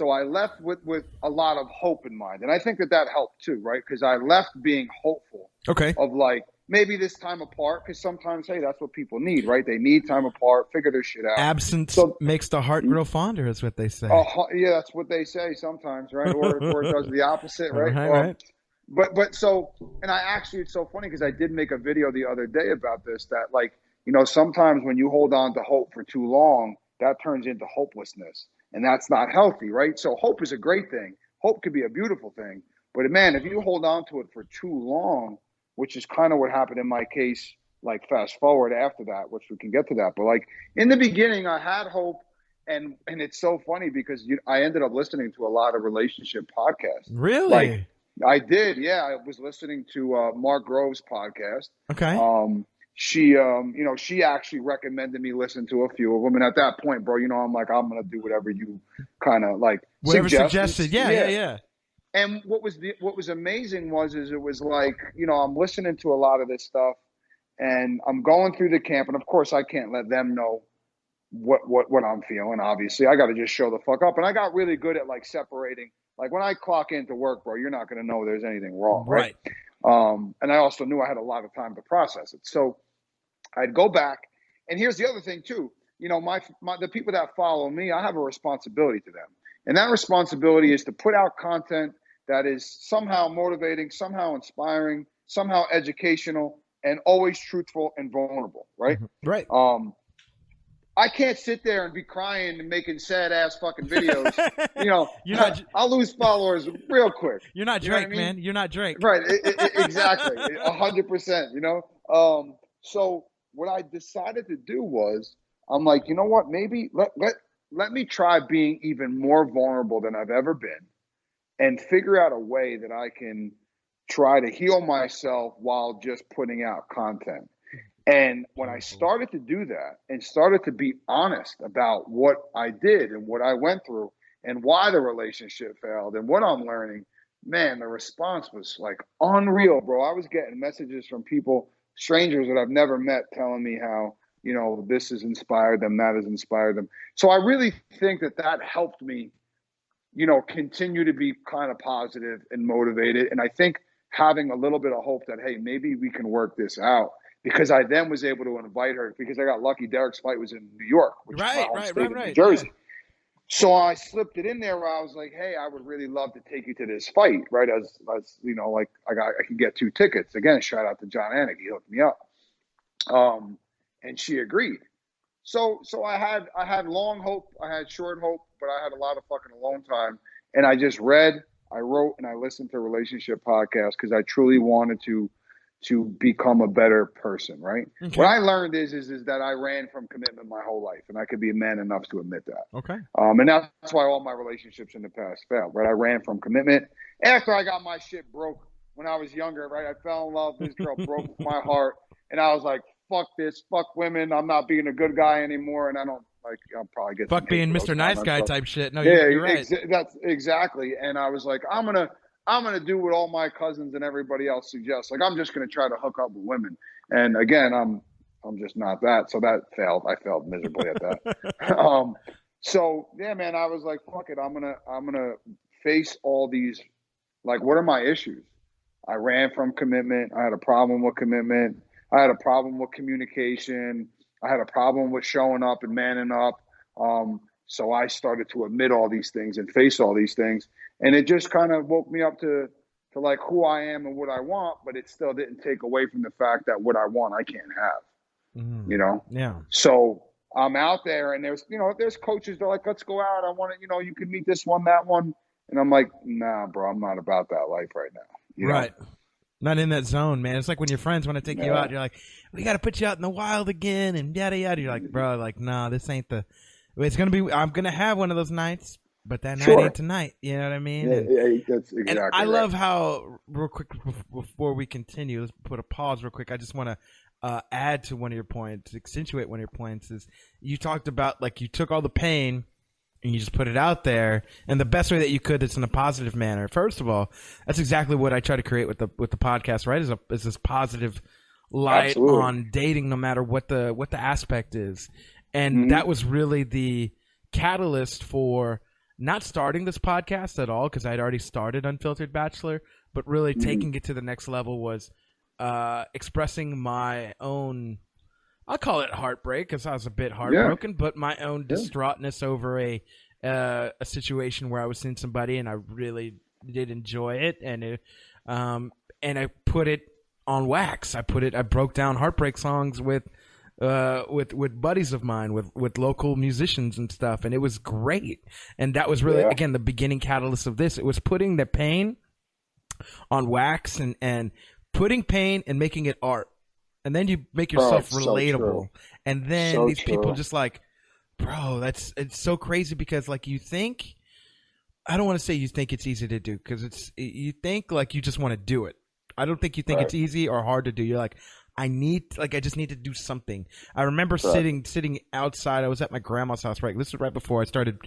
I left with a lot of hope in mind. And I think that helped too, right? Because I left being hopeful. Okay. Of, like, maybe this time apart, because sometimes, hey, that's what people need, right? They need time apart, figure their shit out. Absence makes the heart grow fonder, is what they say. Yeah, that's what they say sometimes, right? Or it does the opposite, right? Right. But so, and it's so funny because I did make a video the other day about this, that, like, sometimes when you hold on to hope for too long, that turns into hopelessness, and that's not healthy, right? So hope is a great thing. Hope could be a beautiful thing, but man, if you hold on to it for too long, which is kind of what happened in my case, like, fast forward after that, which we can get to that. But, like, in the beginning, I had hope, and it's so funny because I ended up listening to a lot of relationship podcasts. Really? Like, I did, yeah. I was listening to Mark Grove's podcast. Okay. She actually recommended me listen to a few of them, and at that point, bro, I'm like, I'm gonna do whatever you kind of like. Whatever suggested. Yeah. And what was amazing was it was like, I'm listening to a lot of this stuff, and I'm going through the camp, and of course I can't let them know what I'm feeling. Obviously, I got to just show the fuck up, and I got really good at, like, separating. Like, when I clock into work, bro, you're not going to know there's anything wrong, right? And I also knew I had a lot of time to process it, so I'd go back. And here's the other thing too, the people that follow me, I have a responsibility to them, and that responsibility is to put out content that is somehow motivating, somehow inspiring, somehow educational, and always truthful and vulnerable, right? Right. I can't sit there and be crying and making sad ass fucking videos. I'll lose followers real quick. You're not Drake, man. You're not Drake. Right. Exactly. 100%. So what I decided to do was, I'm like, you know what? Maybe let me try being even more vulnerable than I've ever been, and figure out a way that I can try to heal myself while just putting out content. And when I started to do that and started to be honest about what I did and what I went through and why the relationship failed and what I'm learning, man, the response was, like, unreal, bro. I was getting messages from people, strangers that I've never met, telling me how, this has inspired them, that has inspired them. So I really think that helped me, continue to be kind of positive and motivated. And I think having a little bit of hope that, hey, maybe we can work this out. Because I then was able to invite her, because I got lucky. Derek's fight was in New York, which is my home state of New Jersey. Yeah. So I slipped it in there where I was like, hey, I would really love to take you to this fight, right? As you know, like I could get 2 tickets. Again, shout out to John Anik. He hooked me up. And she agreed. So I had long hope, I had short hope, but I had a lot of fucking alone time. And I just read, I wrote, and I listened to relationship podcasts because I truly wanted to become a better person, right? Okay. What I learned is that I ran from commitment my whole life, and I could be a man enough to admit that. Okay. And that's why all my relationships in the past failed, right? I ran from commitment after I got my shit broke when I was younger, right? I fell in love. This girl broke my heart, and I was like, fuck this, fuck women. I'm not being a good guy anymore, and I don't like. I'll probably get fuck being Mr. Nice Guy type shit. No, yeah, you're right. That's exactly. And I was like, I'm gonna do what all my cousins and everybody else suggests. Like, I'm just gonna try to hook up with women. And again, I'm just not that. So that failed. I failed miserably at that. So yeah, man, I was like, fuck it. I'm gonna face all these. Like, what are my issues? I ran from commitment. I had a problem with commitment. I had a problem with communication. I had a problem with showing up and manning up. So I started to admit all these things and face all these things. And it just kind of woke me up to like who I am and what I want, but it still didn't take away from the fact that what I want, I can't have, you know? Yeah. So I'm out there, and there's coaches, they're like, let's go out. I want to, you can meet this one, that one. And I'm like, nah, bro, I'm not about that life right now. You know? Right. Not in that zone, man. It's like when your friends want to take you out. You're like, we got to put you out in the wild again and yada, yada. You're like, bro, like, nah, this ain't it's going to be, I'm going to have one of those nights, but that night ain't tonight. You know what I mean? Yeah, that's exactly and I right. love how, real quick, before we continue, let's put a pause real quick. I just want to add to one of your points, accentuate one of your points, is you talked about, like, you took all the pain and you just put it out there, and the best way that you could is in a positive manner. First of all, that's exactly what I try to create with the podcast, right? Is this positive light Absolutely. on dating, no matter what the aspect is. And that was really the catalyst for not starting this podcast at all, because I'd already started Unfiltered Bachelor, but really taking it to the next level was expressing my own, I'll call it heartbreak, because I was a bit heartbroken, but my own distraughtness over a situation where I was seeing somebody and I really did enjoy it, and I put it on wax. I broke down heartbreak songs with buddies of mine, with local musicians and stuff, and it was great. And that was really again the beginning catalyst of this. It was putting the pain on wax and putting pain and making it art. And then you make yourself relatable. And then these people just like, bro, it's so crazy, because like you think, I don't want to say you think it's easy to do, because you think like you just want to do it. I don't think you think it's easy or hard to do. You're like, I just need to do something. I remember sitting outside. I was at my grandma's house, right? This was right before I started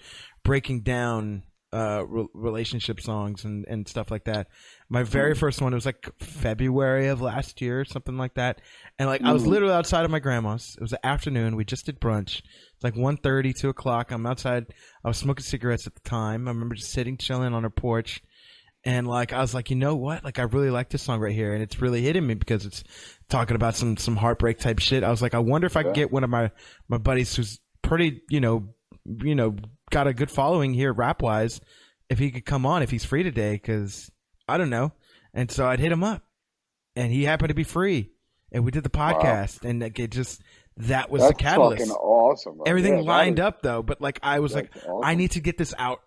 breaking down relationship songs and stuff like that. My very first one, it was like February of last year, something like that. And like I was literally outside of my grandma's. It was the afternoon. We just did brunch. It's like 1:30, 2 o'clock. I'm outside. I was smoking cigarettes at the time. I remember just sitting, chilling on her porch. And like I was like, you know what? Like I really like this song right here, and it's really hitting me because it's talking about some heartbreak type shit. I was like, I wonder if I could get one of my buddies who's pretty, got a good following here rap wise, if he could come on, if he's free today, because I don't know. And so I'd hit him up, and he happened to be free, and we did the podcast, and like, that was the catalyst. That's fucking awesome. Right? Everything lined up though, but like I was like, awesome. I need to get this out.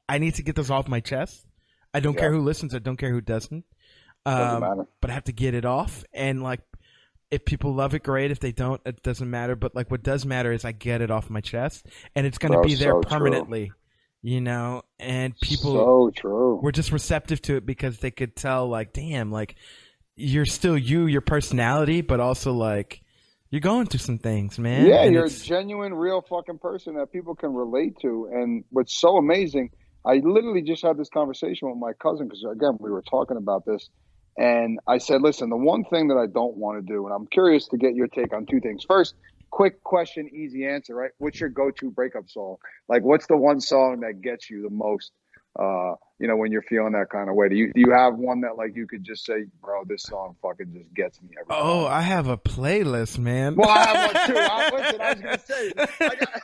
I need to get this off my chest. I don't care who listens. I don't care who doesn't. Doesn't matter. But I have to get it off. And like, if people love it, great. If they don't, it doesn't matter. But like, what does matter is I get it off my chest, and it's going to be there permanently. True. And people were just receptive to it because they could tell, like, damn, like you're still your personality, but also like you're going through some things, man. Yeah, and you're a genuine, real fucking person that people can relate to. And what's so amazing, I literally just had this conversation with my cousin, because again, we were talking about this, and I said, listen, the one thing that I don't want to do, and I'm curious to get your take on two things. First, quick question, easy answer, right? What's your go-to breakup song? Like, what's the one song that gets you the most when you're feeling that kind of way? Do you have one that like you could just say, bro, this song fucking just gets me every Oh, time? I have a playlist, man. Well, I have one too. Listen, I was gonna say, I got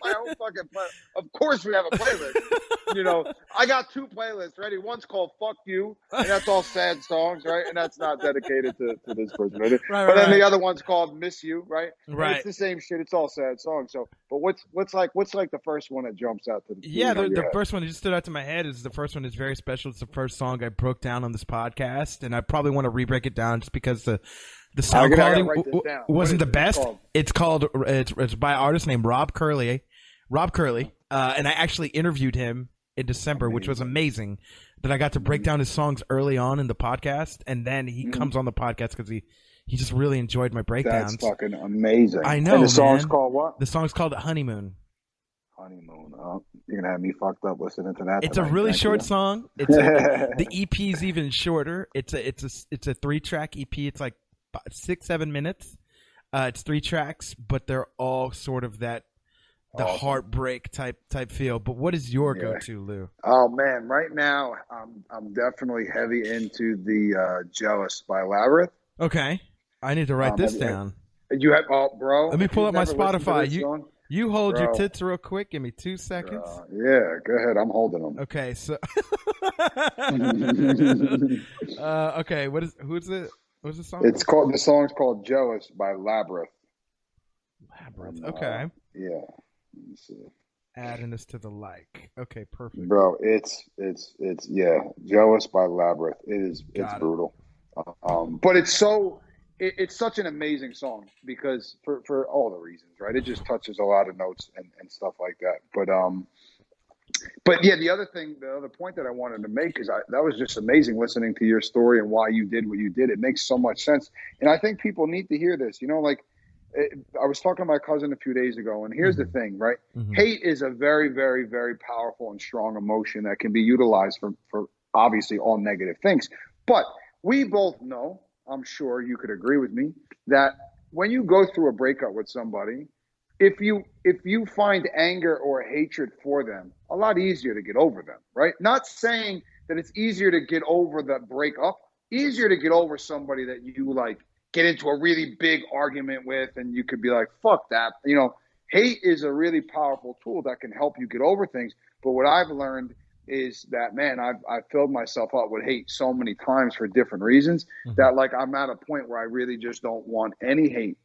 my own fucking play. Of course, we have a playlist. I got two playlists ready. One's called "Fuck You," and that's all sad songs, right? And that's not dedicated to this person, right? Right, But then right. the other one's called "Miss You," right? And Right. it's the same shit. It's all sad songs. So, but what's like the first one that jumps out to the Yeah, the your head? first one that just stood out to my head is the first one is very special. It's the first song I broke down on this podcast, and I probably want to re-break it down just because the sound I gotta quality write this down. wasn't the What is it best. called? It's by an artist named Rob Curley, and I actually interviewed him in December, which was amazing. That I got to break down his songs early on in the podcast, and then he comes on the podcast because he just really enjoyed my breakdowns. That's fucking amazing. I know, And the song's man. called what? The song's called Honeymoon. Honeymoon. Oh, you're gonna have me fucked up listening to that. It's a tonight. really Thank short you. song. The EP is even shorter. It's a 3-track EP. It's like 6-7 minutes. It's 3 tracks, but they're all sort of the Awesome. heartbreak type feel. But what is your go-to, Lou? Oh man, right now I'm definitely heavy into the "Jealous" by Labyrinth. Okay, I need to write this have you- down. You have bro. Let me if pull you've up my never listened to Spotify. this song, You hold your Bro. tits real quick. Give me 2 seconds. yeah, go ahead. I'm holding them. Okay, so okay, who's it? What's the song? The song's called "Jealous" by Labyrinth. Labyrinth. Okay, Yeah. Let me see. adding this to the like. Okay, perfect. Bro, it's "Jealous" by Labyrinth. It's Got it. brutal. But it's such an amazing song because for all the reasons, right? It just touches a lot of notes and stuff like that. But yeah, the other point that I wanted to make is that was just amazing listening to your story and why you did what you did. It makes so much sense. And I think people need to hear this, I was talking to my cousin a few days ago, and here's the thing, right? Mhm. Hate is a very, very, very powerful and strong emotion that can be utilized for obviously all negative things. But we both know, I'm sure you could agree with me, that when you go through a breakup with somebody, if you find anger or hatred for them, a lot easier to get over them, right? Not saying that it's easier to get over the breakup, easier to get over somebody that you like get into a really big argument with, and you could be like, fuck that. Hate is a really powerful tool that can help you get over things. But what I've learned is that, man, I've filled myself up with hate so many times for different reasons that like I'm at a point where I really just don't want any hate,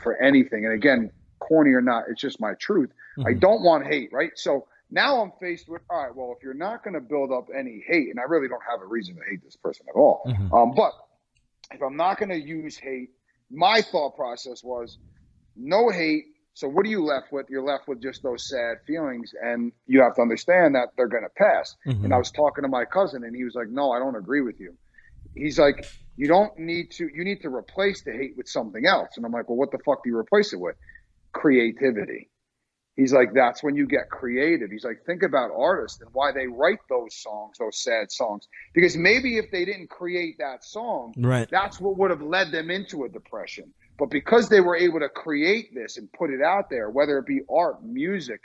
for anything. And again, corny or not, it's just my truth. I don't want hate, right? So now I'm faced with, all right, well, if you're not going to build up any hate, and I really don't have a reason to hate this person at all, but if I'm not going to use hate, my thought process was no hate. So what are you left with? You're left with just those sad feelings, and you have to understand that they're going to pass. And I was talking to my cousin, and he was like, no, I don't agree with you. He's like, you need to replace the hate with something else. And I'm like, well, what the fuck do you replace it with? Creativity. He's like, that's when you get creative. He's like, think about artists and why they write those songs, those sad songs. Because maybe if they didn't create that song, Right. that's what would have led them into a depression. But because they were able to create this and put it out there, whether it be art, music,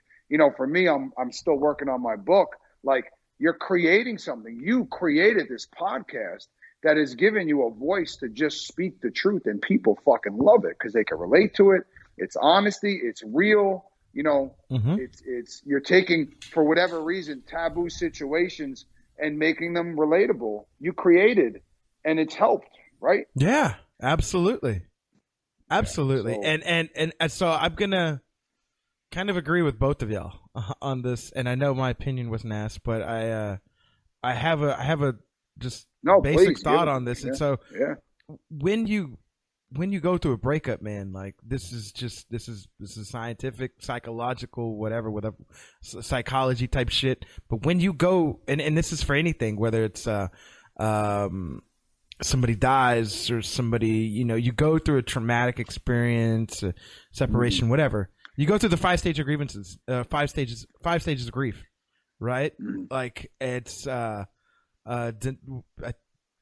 for me, I'm still working on my book. Like, you're creating something. You created this podcast that has given you a voice to just speak the truth, and people fucking love it because they can relate to it. It's honesty. It's real. It's you're taking, for whatever reason, taboo situations and making them relatable. You created, and it's helped, right? Yeah, absolutely. Absolutely. So- And so I'm going to kind of agree with both of y'all on this. And I know my opinion wasn't asked, but I have a just basic please, thought give it. on this. Yeah. And so Yeah. when you go through a breakup, man, like this is scientific, psychological, whatever, with a psychology type shit. But when you go, and this is for anything, whether it's somebody dies or somebody, you go through a traumatic experience, separation, whatever. You go through the 5 stages of grievances, 5 stages of grief, right? Like it's let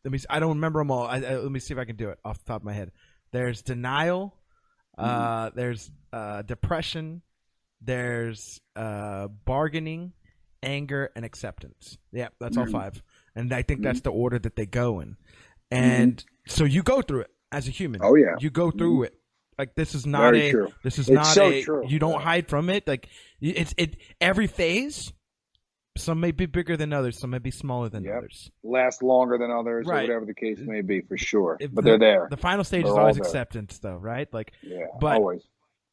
me. I don't remember them all. Let me see if I can do it off the top of my head. There's denial. There's depression. There's bargaining, anger, and acceptance. Yeah, that's all 5. And I think that's the order that they go in. And so you go through it as a human. Oh yeah, you go through it. Like this is not Very true. This is It's not so true. You don't hide from it. Like it's every phase. Some may be bigger than others. Some may be smaller than others. Last longer than others, or Right. whatever the case may be, for sure. But the, they're there. The final stage They're is always all there. acceptance, though, right? Like, Yeah, but always.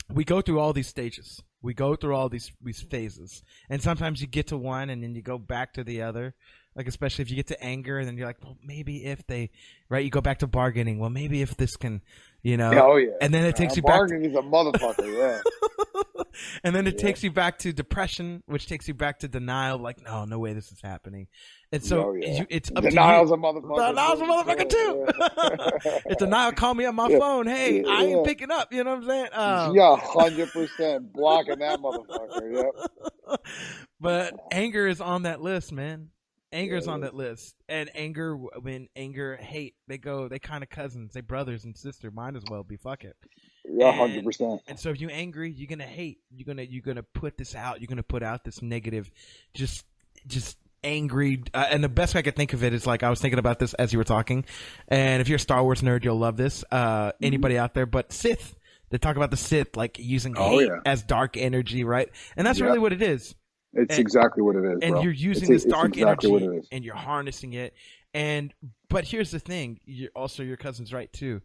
we go through all these stages. We go through all these phases, and sometimes you get to one, and then you go back to the other. Like, especially if you get to anger, and then you're like, well, maybe if they, right? You go back to bargaining. Well, maybe if this can, you know. Oh yeah. And then it takes you back. Bargaining is a motherfucker. Yeah. And then it takes you back to depression, which takes you back to denial. Like, no way this is happening. And so it's up Denial's to you. a motherfucker. Denial's a motherfucker too. It's denial. Call me on my phone. Hey, I ain't picking up. You know what I'm saying? 100% blocking that motherfucker. Yep. But anger is on that list, man. Anger is on that list. And anger, hate, they kind of cousins. They brothers and sister. Might as well be. Fuck it. Yeah, 100%. And so if you're angry, you're gonna hate. You're gonna put this out. You're gonna put out this negative, just angry. And the best way I could think of it is, like, I was thinking about this as you were talking. And if you're a Star Wars nerd, you'll love this. Anybody out there, but Sith. They talk about the Sith, like using hate as dark energy, right? And that's really what it is. It's exactly what it is, and bro. you're using this dark exactly energy, what it is. and you're harnessing it. But here's the thing: your cousin's right too.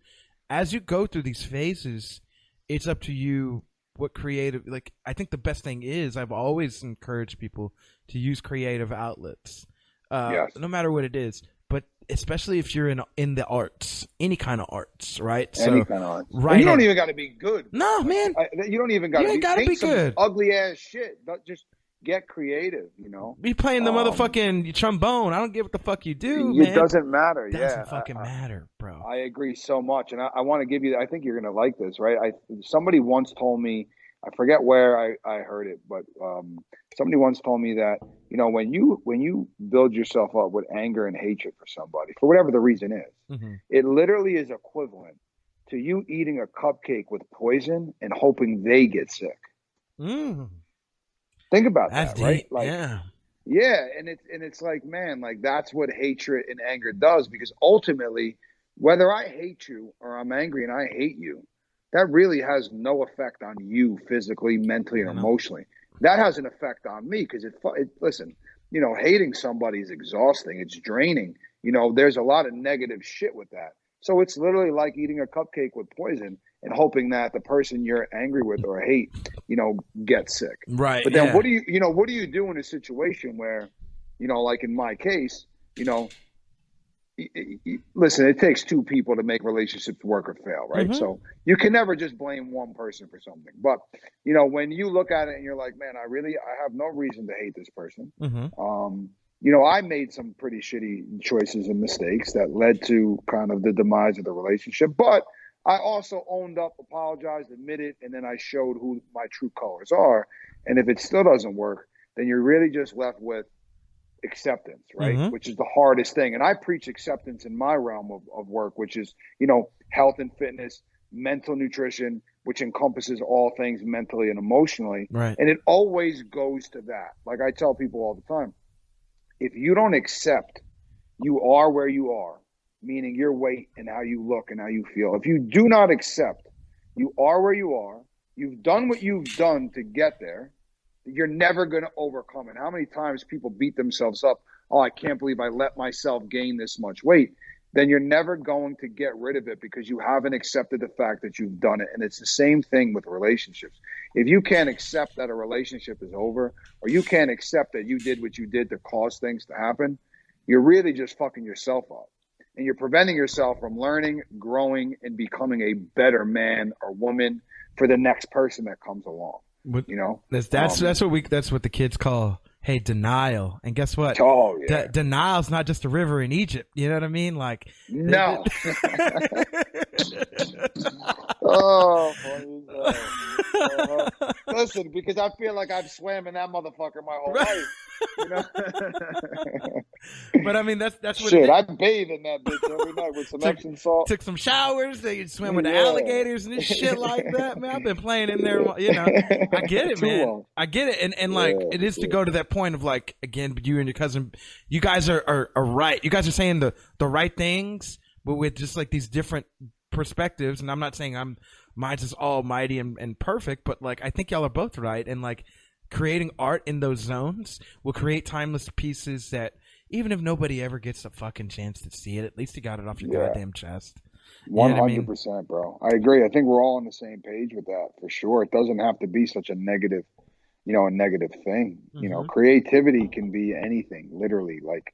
As you go through these phases, it's up to you what creative. Like, I think the best thing is, I've always encouraged people to use creative outlets, no matter what it is. But especially if you're in the arts, any kind of arts, right? Any kind of arts. Right. And you don't even got to be good. No, man. You don't even got to. You ain't got to be good. Ugly ass shit. Just get creative, you know. Be playing the motherfucking trombone. I don't give what the fuck you do, It man. doesn't matter. It doesn't fucking matter, bro. I agree so much, and I want to give you. I think you're gonna like this, right? Somebody once told me. I forget where I heard it, but somebody once told me that, you know, when you build yourself up with anger and hatred for somebody, for whatever the reason is, it literally is equivalent to you eating a cupcake with poison and hoping they get sick. Think about that, right? Like, yeah, and it's like, man, like, that's what hatred and anger does, because ultimately, whether I hate you or I'm angry and I hate you, that really has no effect on you physically, mentally, and emotionally. That has an effect on me, because listen, you know, hating somebody is exhausting. It's draining. You know, there's a lot of negative shit with that. So it's literally like eating a cupcake with poison and hoping that the person you're angry with or hate, you know, gets sick. Right. But then what do you do in a situation where, you know, like in my case, you know, listen, it takes two people to make relationships work or fail, right? So you can never just blame one person for something. But, you know, when you look at it and you're like, man, I have no reason to hate this person. You know, I made some pretty shitty choices and mistakes that led to kind of the demise of the relationship. But I also owned up, apologized, admitted, and then I showed who my true colors are. And if it still doesn't work, then you're really just left with acceptance, right? Which is the hardest thing. And I preach acceptance in my realm of work, which is, you know, health and fitness, mental nutrition, which encompasses all things mentally and emotionally. Right. And it always goes to that. Like I tell people all the time, if you don't accept you are where you are, meaning your weight and how you look and how you feel, if you do not accept you are where you are, you've done what you've done to get there, you're never going to overcome it. How many times people beat themselves up? Oh, I can't believe I let myself gain this much weight. Then you're never going to get rid of it because you haven't accepted the fact that you've done it. And it's the same thing with relationships. If you can't accept that a relationship is over, or you can't accept that you did what you did to cause things to happen, you're really just fucking yourself up. And you're preventing yourself from learning, growing, and becoming a better man or woman for the next person that comes along. You know, that's what the kids call, hey, denial. And guess what? Oh yeah, denial's not just a river in Egypt. You know what I mean? Like, no. Oh, funny. listen, because I feel like I've swam in that motherfucker my whole life. You know? But I mean, that's what Shit, it I is. bathe in that bitch every night with some Epsom salt. Took some showers. They swim with the Yeah. alligators and this shit like that, man. I've been playing in there, you know. I get it, Too man. long. I get it, and Yeah, like it is to go to that point of like again, you and your cousin, you guys are right. You guys are saying the right things, but with just like these different perspectives. And I'm not saying mine's just almighty and perfect, but like I think y'all are both right, and like creating art in those zones will create timeless pieces that even if nobody ever gets a fucking chance to see it, at least you got it off your goddamn chest. You know what I mean? 100%, bro. I agree. I think we're all on the same page with that for sure. It doesn't have to be such a negative, a negative thing. You know, creativity can be anything, literally. Like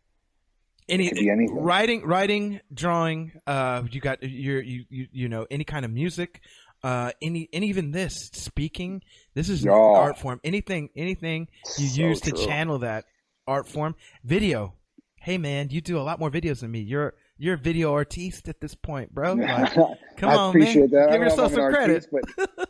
it could be anything. Writing, drawing. You got you know any kind of music. And even this speaking. This is an art form. Anything you use to channel that art form. Video. Hey man, you do a lot more videos than me. You're a video artiste at this point, bro. Like, come on, appreciate man. that. Give yourself some credit. But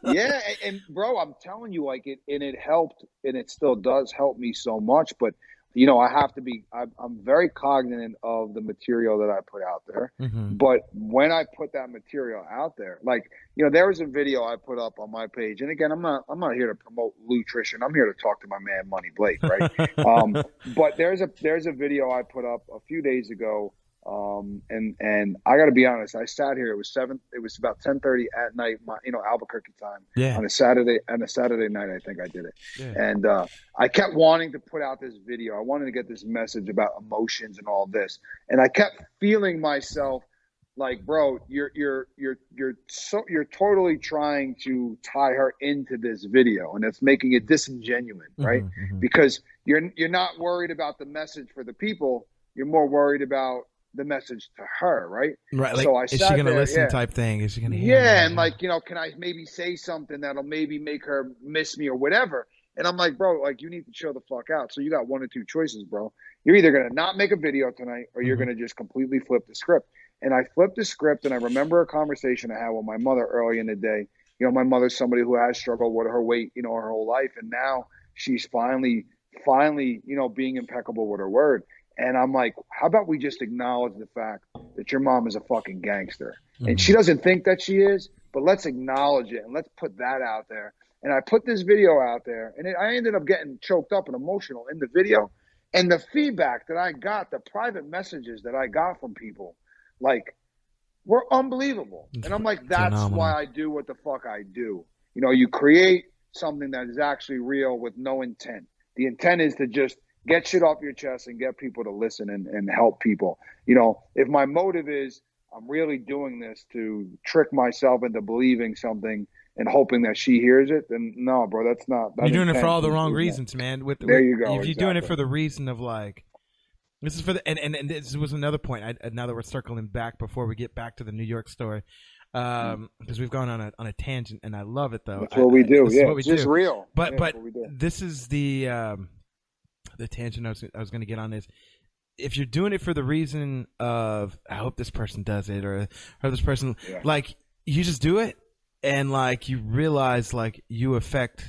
yeah, and bro, I'm telling you, like it helped, and it still does help me so much. But I have to be. I'm very cognizant of the material that I put out there. But when I put that material out there, like there was a video I put up on my page, and again, I'm not here to promote Loutrition. I'm here to talk to my man Money Blake, right? But there's a video I put up a few days ago. And I got to be honest, I sat here. It was about 10:30 at night, Albuquerque time, on a Saturday night. I think I did it. Yeah. And I kept wanting to put out this video. I wanted to get this message about emotions and all this. And I kept feeling myself like, bro, you're totally trying to tie her into this video, and it's making it disingenuous, right? Because you're not worried about the message for the people. You're more worried about the message to her, right? Right. Like, so I is she gonna listen? Type thing. Is she gonna hear? Yeah, and like can I maybe say something that'll maybe make her miss me or whatever? And I'm like, bro, like you need to chill the fuck out. So you got one or two choices, bro. You're either gonna not make a video tonight, or you're gonna just completely flip the script. And I flipped the script, and I remember a conversation I had with my mother early in the day. My mother's somebody who has struggled with her weight, her whole life, and now she's finally, being impeccable with her word. And I'm like, how about we just acknowledge the fact that your mom is a fucking gangster? And she doesn't think that she is, but let's acknowledge it and let's put that out there. And I put this video out there, and I ended up getting choked up and emotional in the video. And the feedback that I got, the private messages that I got from people, like, were unbelievable. And I'm like, that's phenomenal. Why I do what the fuck I do. You create something that is actually real with no intent. The intent is to just get shit off your chest and get people to listen and help people. If my motive is I'm really doing this to trick myself into believing something and hoping that she hears it, then no, bro, that's not. You're doing it for all the wrong reasons, man. There you go. If you're doing it for the reason of like, this is for the and this was another point. Now that we're circling back before we get back to the New York story, because we've gone on a tangent, and I love it though. That's what we do. Yeah, it's just real. But this is the tangent I was going to get on is if you're doing it for the reason of I hope this person does it or this person like you just do it and like you realize like you affect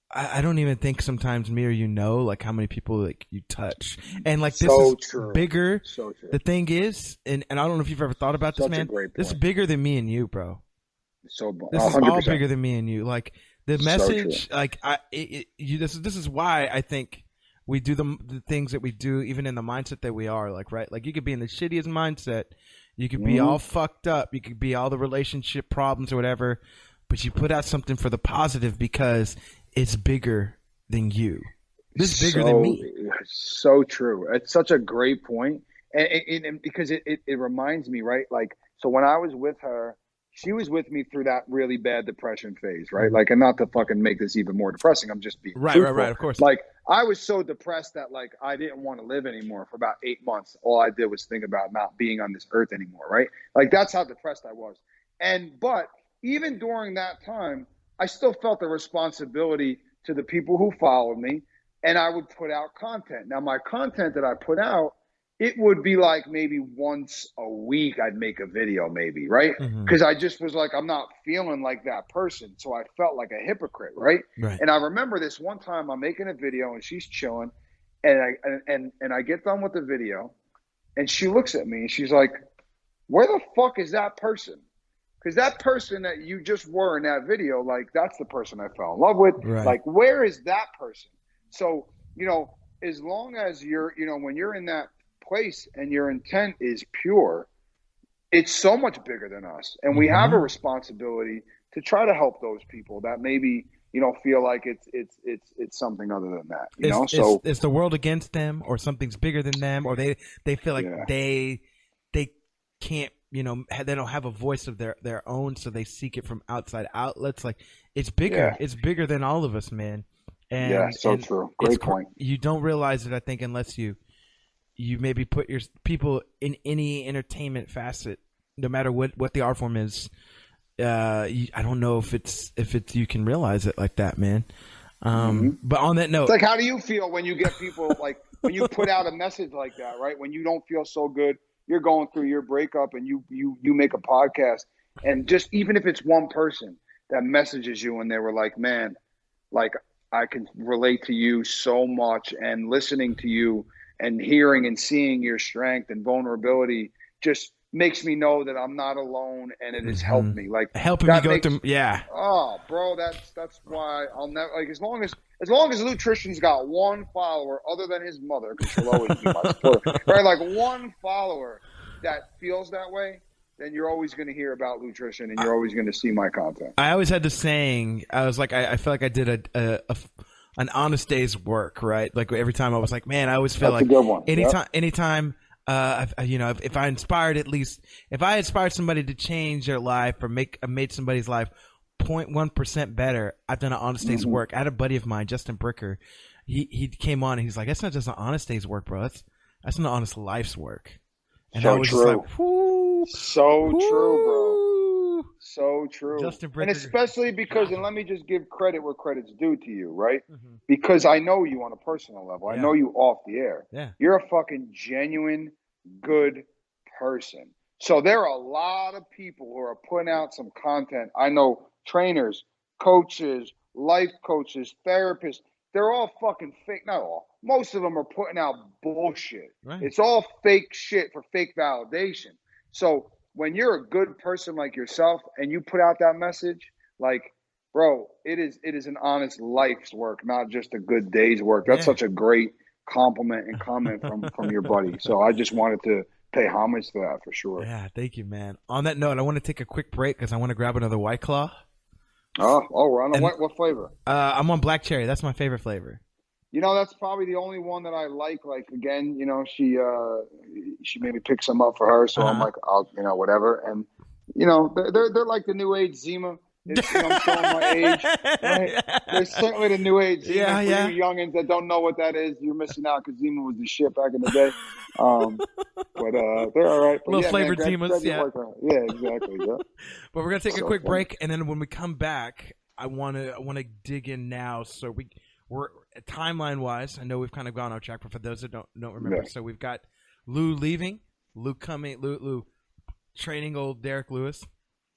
I don't even think sometimes me or like how many people like you touch and like this is bigger. So true. The thing is and I don't know if you've ever thought about this, man. This is bigger than me and you, bro. This is all bigger than me and you. Like the message, like this is why I think we do the things that we do, even in the mindset that we are. Like, right? Like, you could be in the shittiest mindset. You could be all fucked up. You could be all the relationship problems or whatever. But you put out something for the positive because it's bigger than you. This is bigger than me. So true. It's such a great point. And because it reminds me, right? Like, so when I was with her, she was with me through that really bad depression phase, right? Like, and not to fucking make this even more depressing. I'm just being truthful. Right. Of course. Like, I was so depressed that like I didn't want to live anymore for about 8 months. All I did was think about not being on this earth anymore, right? Like, that's how depressed I was. But even during that time, I still felt the responsibility to the people who followed me, and I would put out content. Now, my content that I put out, it would be like maybe once a week I'd make a video, maybe, right? Mm-hmm. Because I just was like, I'm not feeling like that person. So I felt like a hypocrite, right? Right. And I remember this one time I'm making a video and she's chilling, and I get done with the video, and she looks at me and she's like, where the fuck is that person? Because that person that you just were in that video, like, that's the person I fell in love with. Right. Like, where is that person? So, you know, as long as you're, you know, when you're in that place and your intent is pure, it's so much bigger than us. And we have a responsibility to try to help those people that maybe, you know, feel like it's something other than that. You know, so is the world against them, or something's bigger than them, or they feel like they can't, you know, they don't have a voice of their own, so they seek it from outside outlets. Like, it's bigger. It's bigger than all of us, man. And, so true. Great point. You don't realize it, I think, unless you maybe put your people in any entertainment facet, no matter what the art form is. I don't know if it's you can realize it like that, man. But on that note, it's like, how do you feel when you get people like when you put out a message like that, right? When you don't feel so good, you're going through your breakup, and you make a podcast, and just even if it's one person that messages you and they were like, man, like, I can relate to you so much, and listening to you and hearing and seeing your strength and vulnerability just makes me know that I'm not alone, and it has helped me. Like, helping me go through. Yeah. Oh, bro, that's why I'll never, like, as long as Loutrition's got one follower other than his mother, because she'll always be my supporter, right? Like, one follower that feels that way, then you're always going to hear about Loutrition, and you're always going to see my content. I always had this saying. I was like, I feel like I did an honest day's work, right? Like, every time I was like, man, I always feel That's like a good one. anytime, you know, if I inspired if I inspired somebody to change their life or made somebody's life 0.1% better, I've done an honest day's work. I had a buddy of mine, Justin Bricker. He came on and he's like, that's not just an honest day's work, bro. That's an honest life's work. And So I was true. just like, whoo, So whoo. true, bro. So true. Justin Bricker. And especially because, and let me just give credit where credit's due to you, right? Because I know you on a personal level. I know you off the air. Yeah. You're a fucking genuine, good person. So there are a lot of people who are putting out some content. I know trainers, coaches, life coaches, therapists. They're all fucking fake. Not all. Most of them are putting out bullshit. Right. It's all fake shit for fake validation. So when you're a good person like yourself and you put out that message, like, bro, it is an honest life's work, not just a good day's work. That's such a great compliment and comment from your buddy. So I just wanted to pay homage to that for sure. Yeah, thank you, man. On that note, I want to take a quick break because I want to grab another White Claw. Oh, we're on what flavor? I'm on black cherry. That's my favorite flavor. You know, that's probably the only one that I like. Like, again, you know, she made me pick some up for her, so I'm like, I'll, you know, whatever. And you know, they're like the new age Zima. It's, you know, I'm showing my age. Right? They're certainly the new age Zima. For you youngins that don't know what that is, you're missing out, because Zima was the shit back in the day. But they're all right. But little flavored Zimas, yeah, exactly. Yeah. But we're gonna take a quick break, and then when we come back, I wanna dig in now. So we're timeline wise, I know we've kind of gone off track, but for those that don't remember, so we've got Lou leaving, Lou coming, Lou training old Derek Lewis.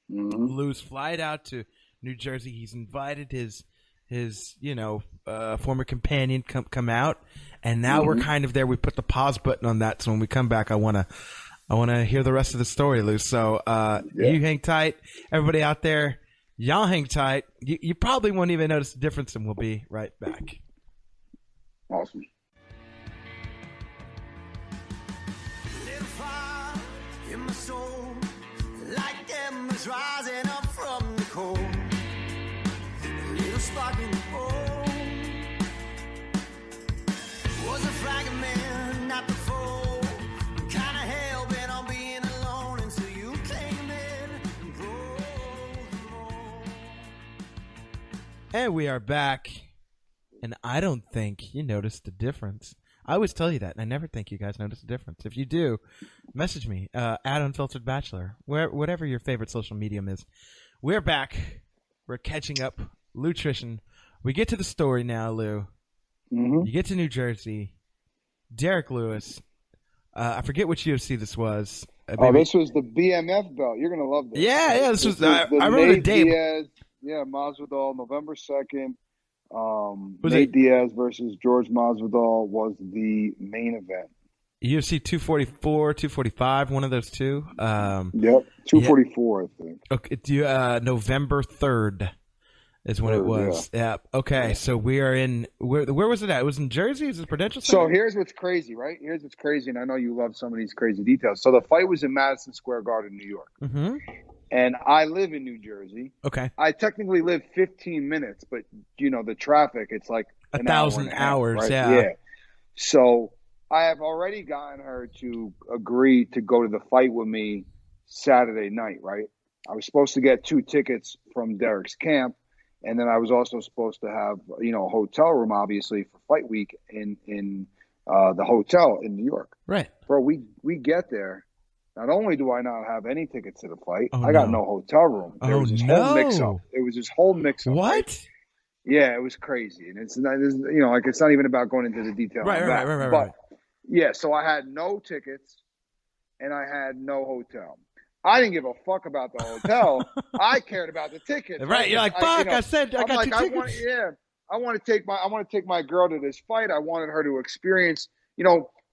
Lou's flight out to New Jersey. He's invited his former companion come out, and now we're kind of there. We put the pause button on that, so when we come back, I wanna hear the rest of the story, Lou. So you hang tight, everybody out there. Y'all hang tight. You probably won't even notice the difference, and we'll be right back. Awesome. Little fire in my soul, like embers rising up from the cold. A little spark in the bowl. Was a fragment, not the foe. Kinda hell-bent on being alone until you claimed it and broke the mold. And we are back. And I don't think you noticed the difference. I always tell you that, and I never think you guys notice the difference. If you do, message me at Unfiltered Bachelor, whatever your favorite social medium is. We're back. We're catching up. Loutrition. We get to the story now, Lou. You get to New Jersey. Derek Lewis. I forget which UFC this was. This was the BMF belt. You're gonna love this. Yeah, this was. I the remember the Nate day. Diaz, Masvidal, November 2nd. Was Nate it Diaz versus George Masvidal was the main event. UFC 244, 245, one of those two. Yep, 244, I think. Okay, November 3rd is when it was. Yeah. Okay, so we are in. Where was it at? It was in Jersey. Is it Prudential Center? So here's what's crazy, right? Here's what's crazy, and I know you love some of these crazy details. So the fight was in Madison Square Garden, New York. Mm-hmm. And I live in New Jersey. Okay. I technically live 15 minutes, but the traffic, it's like 1,000 hours. Right? Yeah. So I have already gotten her to agree to go to the fight with me Saturday night, right? I was supposed to get 2 tickets from Derek's camp, and then I was also supposed to have a hotel room, obviously, for fight week in the hotel in New York. Right. Bro, we get there. Not only do I not have any tickets to the fight, I got no hotel room. There was this whole mix-up. It was this whole mix-up. What? Right? Yeah, it was crazy, and it's not, it's not even about going into the detail. Right. But yeah, so I had no tickets, and I had no hotel. I didn't give a fuck about the hotel. I cared about the tickets. Right? You're like, fuck! I said I got 2 tickets. I want to take my girl to this fight. I wanted her to experience.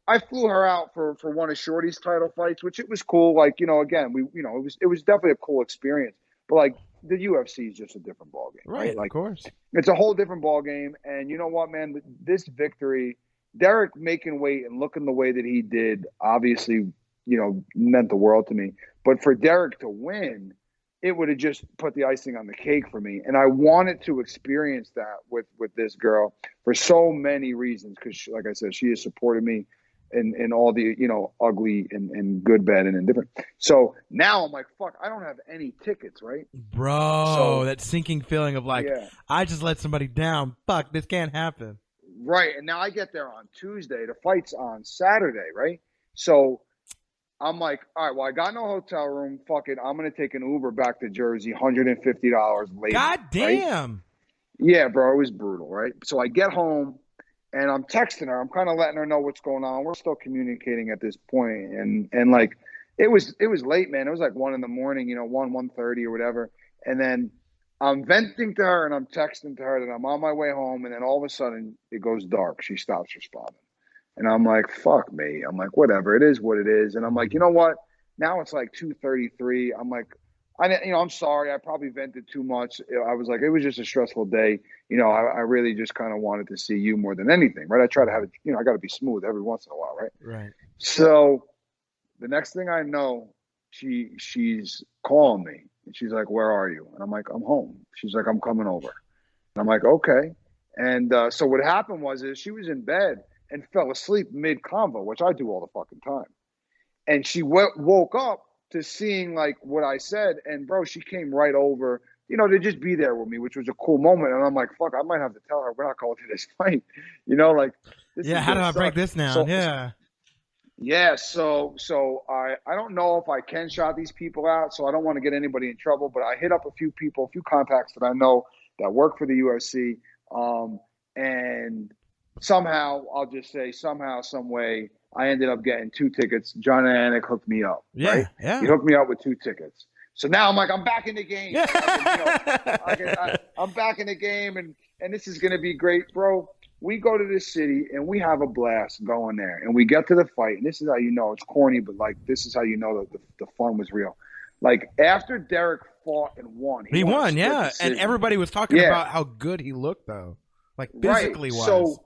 I flew her out for one of Shorty's title fights, which it was cool. Like, again, it was definitely a cool experience. But like the UFC is just a different ballgame, right? Like, of course, it's a whole different ballgame. And you know what, man? This victory, Derek making weight and looking the way that he did, obviously, meant the world to me. But for Derek to win, it would have just put the icing on the cake for me. And I wanted to experience that with this girl for so many reasons. Because, like I said, she has supported me in all the, ugly and good, bad, and indifferent. So now I'm like, fuck, I don't have any tickets, right? Bro, so, that sinking feeling of like, I just let somebody down. Fuck, this can't happen. Right. And now I get there on Tuesday. The fight's on Saturday, right? So I'm like, all right, well, I got no hotel room. Fuck it. I'm going to take an Uber back to Jersey, $150 later. God damn. Right? Yeah, bro, it was brutal, right? So I get home. And I'm texting her. I'm kind of letting her know what's going on. We're still communicating at this point. And like, it was late, man. It was like 1 in the morning, 1:30 or whatever. And then I'm venting to her and I'm texting to her that I'm on my way home. And then all of a sudden it goes dark. She stops responding. And I'm like, fuck me. I'm like, whatever. It is what it is. And I'm like, you know what? Now it's like 2:33. I'm like, I'm sorry. I probably vented too much. I was like, it was just a stressful day. I really just kind of wanted to see you more than anything, right? I try to have it, I got to be smooth every once in a while, right? Right. So the next thing I know, she's calling me and she's like, where are you? And I'm like, I'm home. She's like, I'm coming over. And I'm like, okay. And so what happened was she was in bed and fell asleep mid-convo, which I do all the fucking time. And she woke up to seeing like what I said, and bro, she came right over, to just be there with me, which was a cool moment. And I'm like, fuck, I might have to tell her we're not going to this fight, like. This how do I break this now? So, So I don't know if I can shout these people out, so I don't want to get anybody in trouble. But I hit up a few people, a few contacts that I know that work for the UFC, and somehow I'll just say somehow, some way. I ended up getting 2 tickets. John Anik hooked me up. Yeah, right? yeah. He hooked me up with 2 tickets. So now I'm like, I'm back in the game. Yeah. I'm back in the game, and this is going to be great, bro. We go to this city, and we have a blast going there. And we get to the fight, and this is how you know it's corny, but, like, this is how you know that the fun was real. Like, after Derek fought and won. He won, yeah. And everybody was talking about how good he looked, though. Like, physically wise. So,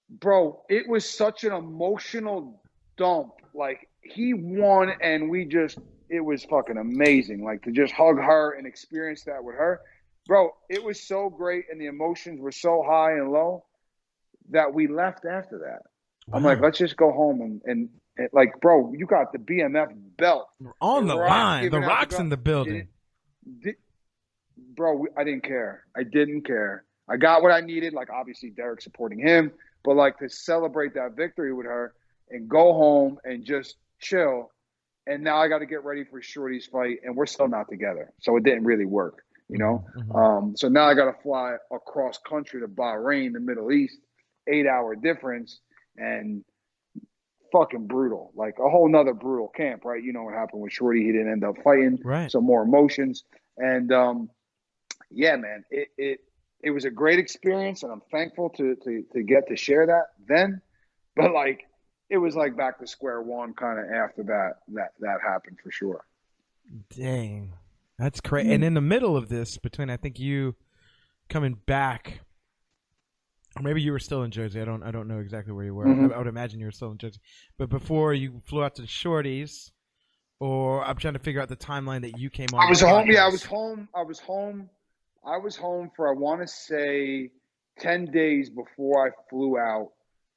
bro, it was such an emotional dump. Like, he won, and it was fucking amazing. Like, to just hug her and experience that with her. Bro, it was so great, and the emotions were so high and low that we left after that. Wow. I'm like, let's just go home and like, bro, you got the BMF belt. On the line. The Rock's in the building. Bro, I didn't care. I didn't care. I got what I needed. Like, obviously, Derek supporting him. But, like, to celebrate that victory with her and go home and just chill. And now I got to get ready for Shorty's fight, and we're still not together. So it didn't really work, Mm-hmm. So now I got to fly across country to Bahrain, the Middle East, 8-hour difference. And fucking brutal, like a whole nother brutal camp, right? You know what happened with Shorty. He didn't end up fighting. Right. Some more emotions. And yeah, man, it was a great experience, and I'm thankful to get to share that then. But like, it was like back to square one kind of after that happened for sure. Dang. That's crazy. And in the middle of this, between I think you coming back, or maybe you were still in Jersey. I don't know exactly where you were. I would imagine you were still in Jersey. But before you flew out to the Shorties, or I'm trying to figure out the timeline that you came on. I was home. Yeah, I was home. I was home for, I want to say, 10 days before I flew out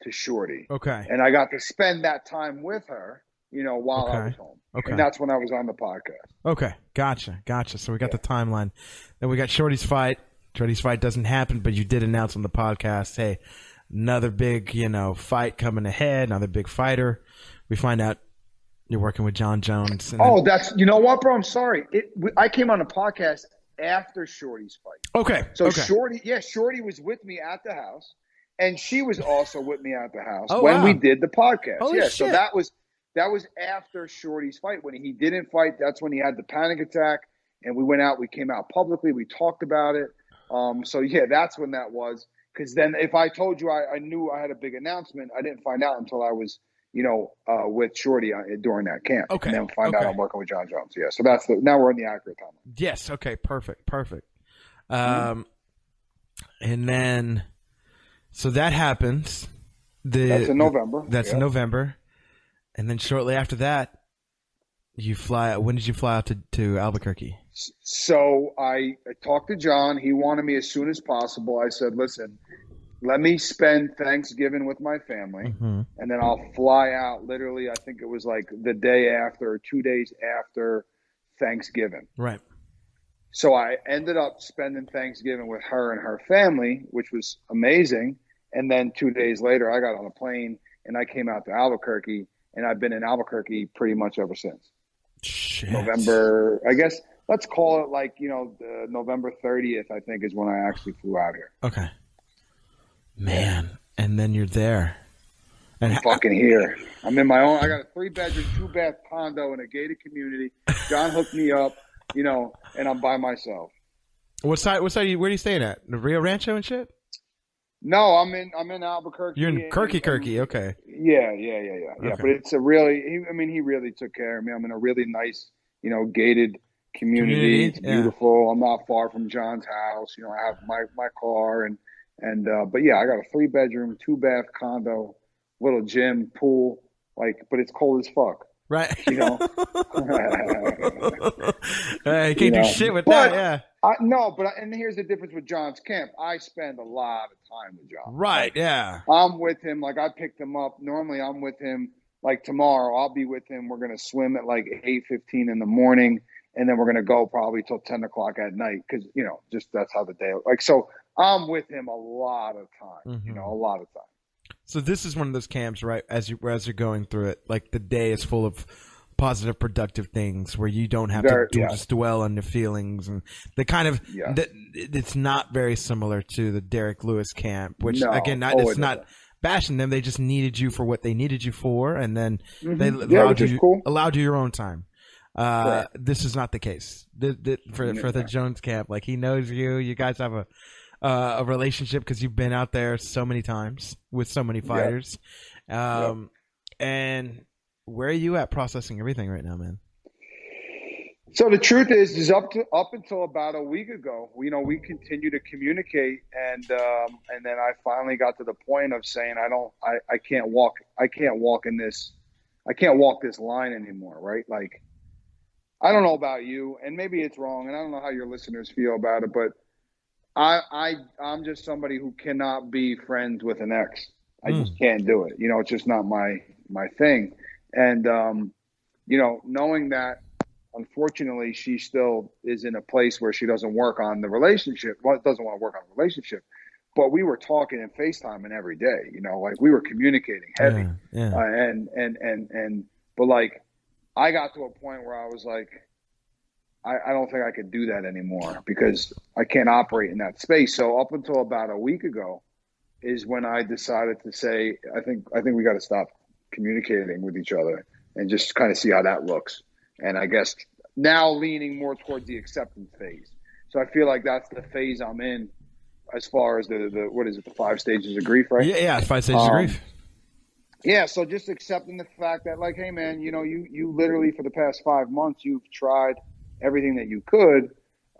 to Shorty. Okay. And I got to spend that time with her, while I was home. Okay. And that's when I was on the podcast. Okay. Gotcha. So we got the timeline. Then we got Shorty's fight. Shorty's fight doesn't happen, but you did announce on the podcast, hey, another big, fight coming ahead, another big fighter. We find out you're working with John Jones. And that's, you know what, bro? I'm sorry. I came on the podcast after Shorty's fight. Okay. So Shorty was with me at the house, and she was also with me at the house we did the podcast. Holy shit. So that was after Shorty's fight. When he didn't fight, that's when he had the panic attack, and we went out. We came out publicly. We talked about it. So yeah, that's when that was. Because then, if I told you I knew I had a big announcement, I didn't find out until I was, with Shorty during that camp. Okay. And then find out I'm working with John Jones. Yeah. So now we're in the accurate timeline. Yes. Okay. Perfect. And then, so that happens. That's in November. In November. And then shortly after that, you fly out. When did you fly out to Albuquerque? So I talked to John. He wanted me as soon as possible. I said, listen, let me spend Thanksgiving with my family, and then I'll fly out literally, I think it was like the day after or 2 days after Thanksgiving. Right. So I ended up spending Thanksgiving with her and her family, which was amazing. And then 2 days later, I got on a plane and I came out to Albuquerque, and I've been in Albuquerque pretty much ever since. Shit. November, I guess, let's call it like, November 30th, I think, is when I actually flew out here. Okay. Man. And then you're there. And I'm fucking here. I'm in my own. I got a 3-bedroom, 2-bath condo in a gated community. John hooked me up, and I'm by myself. What side? Where are you staying at? The Rio Rancho and shit? No, I'm in Albuquerque. You're in Kirky. Okay. Yeah. Okay. But it's a really, he really took care of me. I'm in a really nice, gated community. It's beautiful. Yeah. I'm not far from John's house. I have my car and but yeah, I got a 3-bedroom, 2-bath condo, little gym, pool, but it's cold as fuck. Right. I can't do shit with that. Yeah. And here's the difference with John's camp. I spend a lot of time with John. Right. Yeah. I'm with him. I picked him up. Normally I'm with him. Tomorrow I'll be with him. We're going to swim at 8:15 in the morning. And then we're going to go probably till 10 o'clock at night. Cause just that's how the day, so I'm with him a lot of time, a lot of time. So this is one of those camps, right? As you're going through it, the day is full of positive, productive things where you don't have to just dwell on the feelings and the kind of it's not very similar to the Derek Lewis camp, which it's not bashing them. They just needed you for what they needed you for, and then they allowed you your own time. This is not the case for the Jones camp. He knows you. You guys have a relationship because you've been out there so many times with so many fighters. And where are you at processing everything right now, man? So the truth is up until about a week ago, we continue to communicate, and then I finally got to the point of saying I can't walk this line anymore, right? I don't know about you, and maybe it's wrong, and I don't know how your listeners feel about it, but I'm just somebody who cannot be friends with an ex. I just can't do it. It's just not my thing. And, knowing that, unfortunately, she still is in a place where she doesn't work on the relationship. Well, doesn't want to work on the relationship. But we were talking and FaceTiming every day, we were communicating heavy. But I got to a point where I was I don't think I could do that anymore because I can't operate in that space. So up until about a week ago is when I decided to say, I think we got to stop. communicating with each other and just kind of see how that looks. And I guess now leaning more towards the acceptance phase. So I feel like that's the phase I'm in as far as the what is it, the 5 stages of grief, right? Yeah, 5 stages of grief. Yeah, so just accepting the fact that, like, hey, man, you know, you literally for the past 5 months you've tried everything that you could,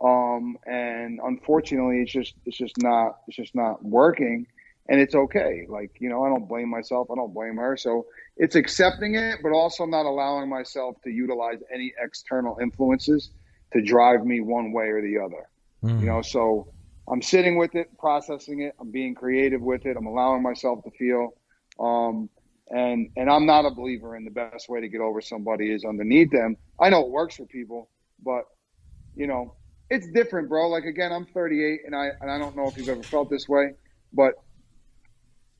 and unfortunately, it's just not working, and it's okay. Like, you know, I don't blame myself, I don't blame her. So it's accepting it, but also not allowing myself to utilize any external influences to drive me one way or the other. You know, so I'm sitting with it, processing it, I'm being creative with it, I'm allowing myself to feel. And I'm not a believer in the best way to get over somebody is underneath them. I know it works for people, but, you know, it's different, bro. Like, again, I'm 38, and I don't know if you've ever felt this way, but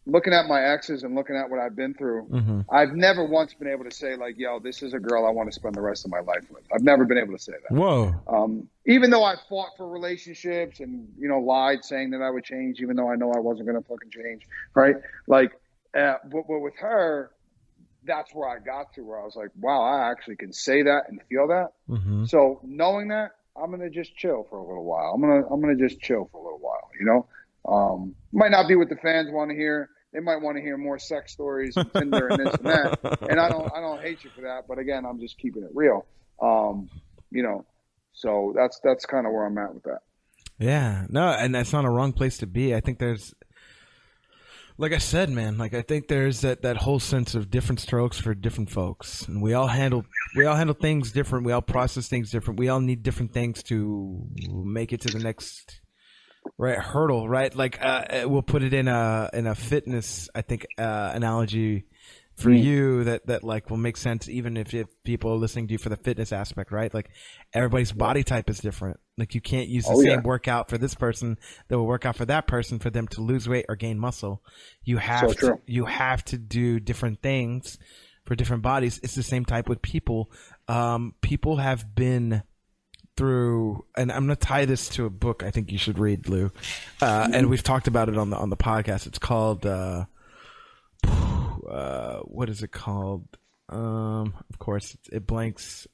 looking at my exes and looking at what I've been through, I've never once been able to say, like, yo, this is a girl I want to spend the rest of my life with. I've never been able to say that. Whoa. Even though I fought for relationships and, you know, lied saying that I would change, even though I know I wasn't going to fucking change, right? Like, but with her, that's where I got to, where I was like, wow, I actually can say that and feel that. So knowing that, I'm gonna just chill for a little while. I'm gonna just chill for a little while. You know, might not be what the fans want to hear. They might want to hear more sex stories and Tinder and this and that. And I don't hate you for that. But again, I'm just keeping it real. You know, so that's kind of where I'm at with that. Yeah, no, and that's not a wrong place to be. I think there's, like I said, man, like I think there's that whole sense of different strokes for different folks, and we all handle things different. We all process things different. We all need different things to make it to the next hurdle, right? Like we'll put it in a fitness, I think, analogy for you that like will make sense even if people are listening to you for the fitness aspect, right? Like everybody's body type is different. Like you can't use the same workout for this person that will work out for that person for them to lose weight or gain muscle. You have to do different things for different bodies. It's the same type with people. People have been through, and I'm going to tie this to a book I think you should read, Lou. And we've talked about it on the podcast. It's called what is it called? Of course, it blanks.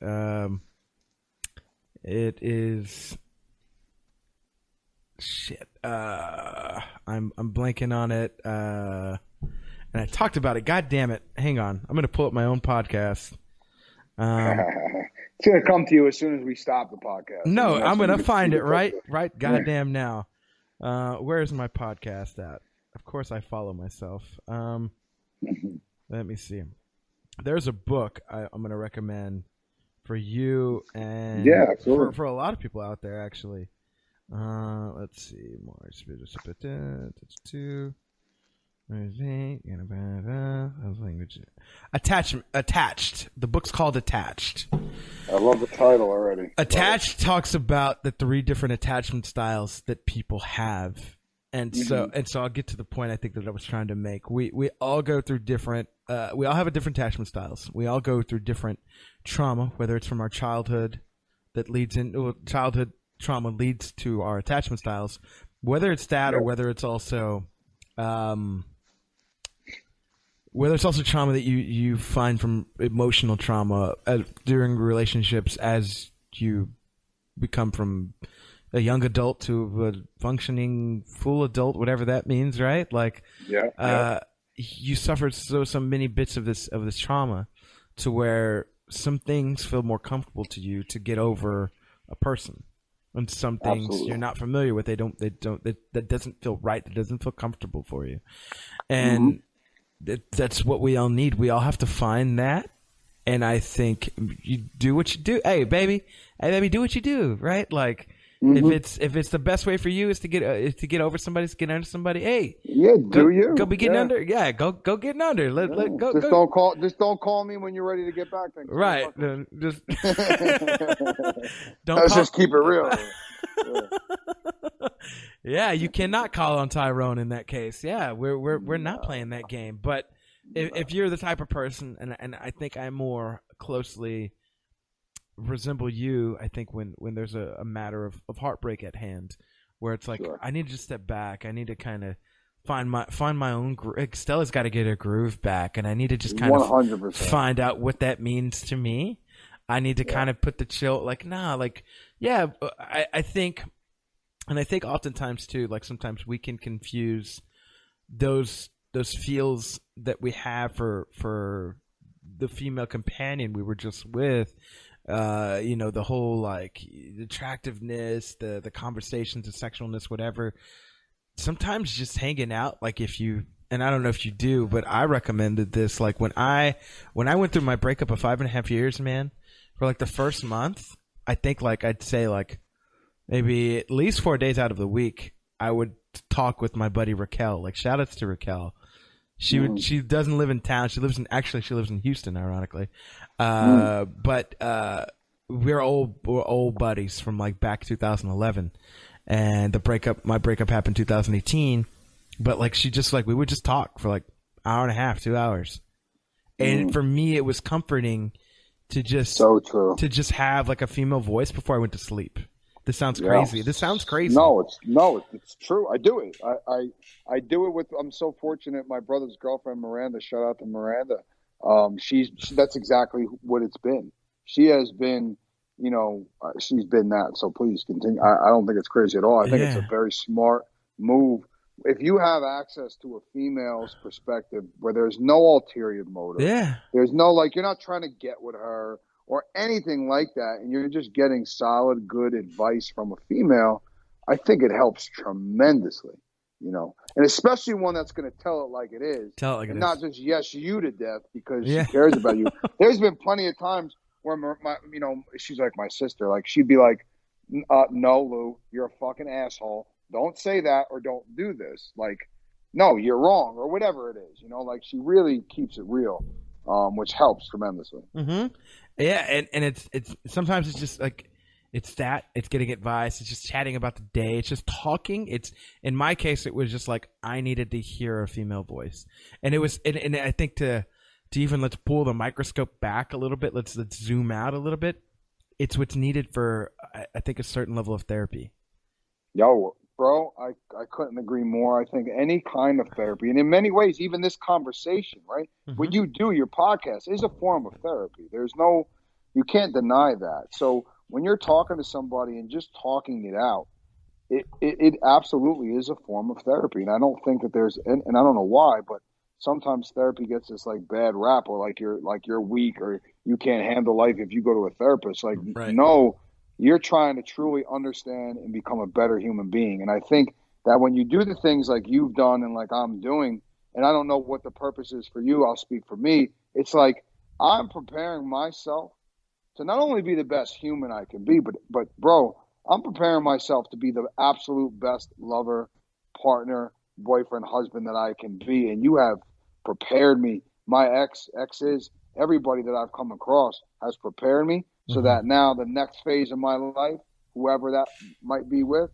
It is shit. I'm blanking on it. And I talked about it. God damn it! Hang on. I'm gonna pull up my own podcast. It's gonna come to you as soon as we stop the podcast. No, I'm gonna find it right. Goddamn now. Where's my podcast at? Of course, I follow myself. Let me see. There's a book I'm going to recommend for you and for a lot of people out there, actually. Let's see. More Attached. The book's called Attached. I love the title already. Attached talks about the 3 different attachment styles that people have. And so I'll get to the point I think that I was trying to make. We all go through different. We all have a different attachment styles. We all go through different trauma, whether it's from our childhood that leads into childhood trauma leads to our attachment styles. Whether it's that or whether it's also trauma that you find from emotional trauma during relationships as you become from a young adult to a functioning full adult, whatever that means, right? Like, you suffered so many bits of this trauma to where some things feel more comfortable to you to get over a person, and some things you're not familiar with. That doesn't feel right. That doesn't feel comfortable for you, and that's what we all need. We all have to find that. And I think you do what you do. Hey, baby, do what you do, right? Like. If it's the best way for you is to get over somebody, to get under somebody. Hey, go be getting under. Yeah, go getting under. Just don't call me when you're ready to get back. Thanks. Right. Just Let's just keep it real. Yeah, you cannot call on Tyrone in that case. Yeah, we're not playing that game. But if you're the type of person, and I think I more closely resemble you, I think when there's a matter of heartbreak at hand, where it's like I need to just step back. I need to kind of find my own Stella's got to get her groove back, and I need to just kind 100%. of find out what that means to me. I need to kind of put the chill, like, nah, like, yeah, I think, and I think oftentimes too, like sometimes we can confuse those feels that we have for the female companion we were just with, the whole like attractiveness, the conversations, the sexualness, whatever. Sometimes just hanging out, like if you, and I don't know if you do, but I recommended this. Like when I went through my breakup of 5.5 years, man, for like the first month, I think like I'd say like maybe at least 4 days out of the week, I would talk with my buddy Raquel. Like shout outs to Raquel. She doesn't live in town. She lives in Houston, ironically. But we're old buddies from like back 2011. And my breakup happened 2018. But like she just like we would just talk for like hour and a half, 2 hours. And for me it was comforting to just have like a female voice before I went to sleep. This sounds crazy. This sounds crazy. No, it's true. I do it. I do it with. I'm so fortunate. My brother's girlfriend, Miranda. Shout out to Miranda. That's exactly what it's been. She has been, she's been that. So please continue. I don't think it's crazy at all. I think it's a very smart move. If you have access to a female's perspective where there's no ulterior motive, there's no like you're not trying to get with her or anything like that, and you're just getting solid, good advice from a female, I think it helps tremendously, and especially one that's going to tell it like it is. Not just yes you to death because she cares about you. There's been plenty of times where she's like my sister, like she'd be like, no, Lou, you're a fucking asshole. Don't say that or don't do this. Like, no, you're wrong or whatever it is, like she really keeps it real, which helps tremendously. Mm-hmm. Yeah, and it's sometimes it's just like it's getting advice, it's just chatting about the day, it's just talking. It's in my case it was just like I needed to hear a female voice. And it was and I think to even let's pull the microscope back a little bit, let's zoom out a little bit. It's what's needed for I think a certain level of therapy. Yo, bro, I couldn't agree more. I think any kind of therapy, and in many ways, even this conversation, right? Mm-hmm. When you do your podcast is a form of therapy. You can't deny that. So when you're talking to somebody and just talking it out, it absolutely is a form of therapy. And I don't think that and I don't know why, but sometimes therapy gets this like bad rap or like you're weak or you can't handle life if you go to a therapist. Like, no, you're trying to truly understand and become a better human being. And I think that when you do the things like you've done and like I'm doing, and I don't know what the purpose is for you, I'll speak for me. It's like I'm preparing myself to not only be the best human I can be, but bro, I'm preparing myself to be the absolute best lover, partner, boyfriend, husband that I can be. And you have prepared me. My exes, everybody that I've come across has prepared me so that now the next phase of my life, whoever that might be with,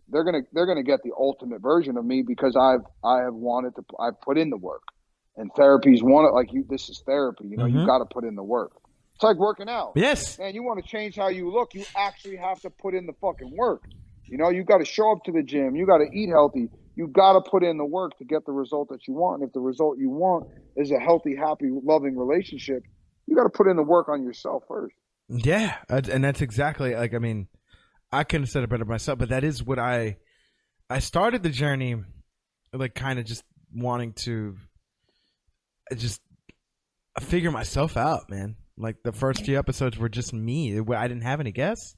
they're gonna get the ultimate version of me because I've put in the work. And therapy's this is therapy, you got to put in the work. It's like working out. Yes. Man, you want to change how you look, you actually have to put in the fucking work. You got to show up to the gym. You got to eat healthy. You got to put in the work to get the result that you want. And if the result you want is a healthy, happy, loving relationship, you got to put in the work on yourself first. Yeah. And that's exactly like, I mean, I couldn't have said it better myself, but that is what I started the journey like kind of just wanting to just figure myself out, man. Like the first few episodes were just me. I didn't have any guests.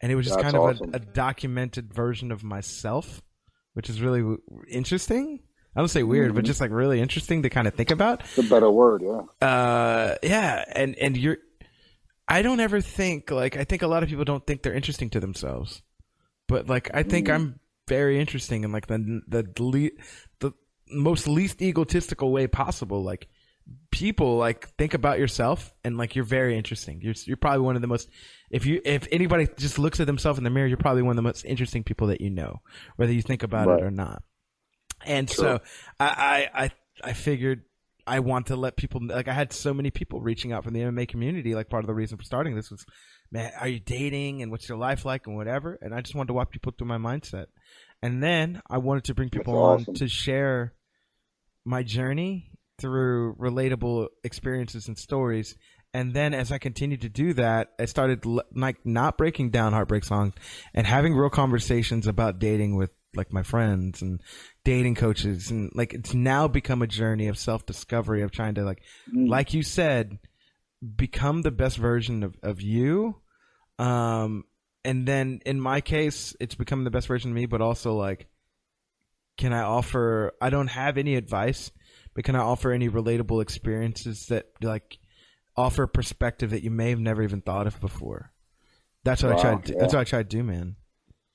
And it was just That's kind of awesome. a documented version of myself, which is really interesting. I don't say weird, but just like really interesting to kind of think about. It's a better word, yeah. Yeah, and I don't ever think like I think a lot of people don't think they're interesting to themselves, but like I think I'm very interesting in like the most least egotistical way possible. Like people like think about yourself and like you're very interesting. You're probably one of the most if anybody just looks at themselves in the mirror, you're probably one of the most interesting people that you know, whether you think about it or not. And so I figured I want to let people like I had so many people reaching out from the MMA community. Like part of the reason for starting this was, man, are you dating and what's your life like and whatever. And I just wanted to walk people through my mindset. And then I wanted to bring people That's awesome. on to share my journey through relatable experiences and stories. And then as I continued to do that, I started like not breaking down heartbreak songs and having real conversations about dating with like my friends and dating coaches. And like, it's now become a journey of self-discovery of trying to like you said, become the best version of you. And then in my case, it's becoming the best version of me, but also like, I don't have any advice, but can I offer any relatable experiences that like offer perspective that you may have never even thought of before? That's what I try to do. That's what I try to do, man.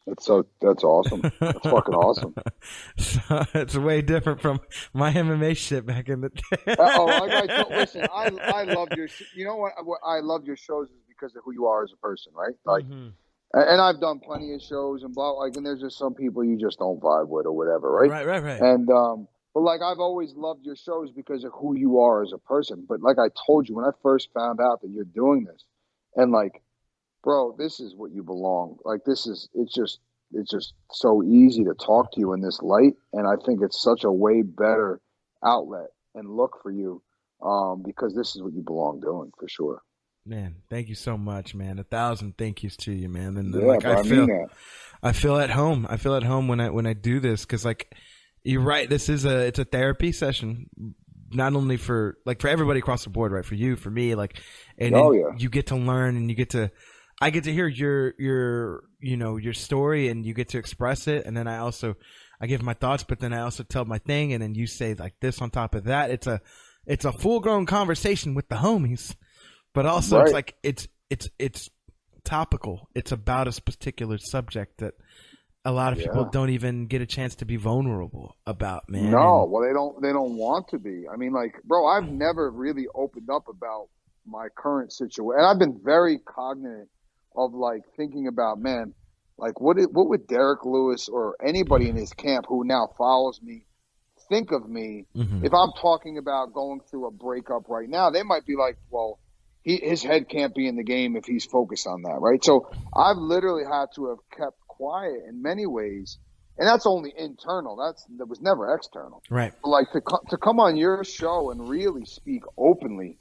That's awesome. That's fucking awesome. So it's way different from my MMA shit back in the day. Listen, I love your. You know what I love your shows is because of who you are as a person, right? Like, and I've done plenty of shows and blah. Like, and there's just some people you just don't vibe with or whatever, right? Right. And but like I've always loved your shows because of who you are as a person. But like I told you when I first found out that you're doing this, and like, bro, this is what you belong. Like it's just so easy to talk to you in this light, and I think it's such a way better outlet and look for you, because this is what you belong doing for sure. Man, thank you so much, man. 1,000 thank yous to you, man. And Yeah, like I feel at home. I feel at home when I do this because like you're right. It's a therapy session. Not only for everybody across the board, right? For you, for me, like, and you get to learn and I get to hear your story and you get to express it. And then I give my thoughts, but then I also tell my thing. And then you say like this on top of that. It's a full grown conversation with the homies, but also It's like, it's topical. It's about a particular subject that a lot of people don't even get a chance to be vulnerable about, man. No, well, they don't want to be. I mean, like, bro, I've never really opened up about my current situation. And I've been very cognizant of like thinking about, man, like what would Derek Lewis or anybody in his camp who now follows me think of me if I'm talking about going through a breakup right now? They might be like, well, his head can't be in the game if he's focused on that, right? So I've literally had to have kept quiet in many ways, and that's only internal. That was never external, right? But like to come on your show and really speak openly.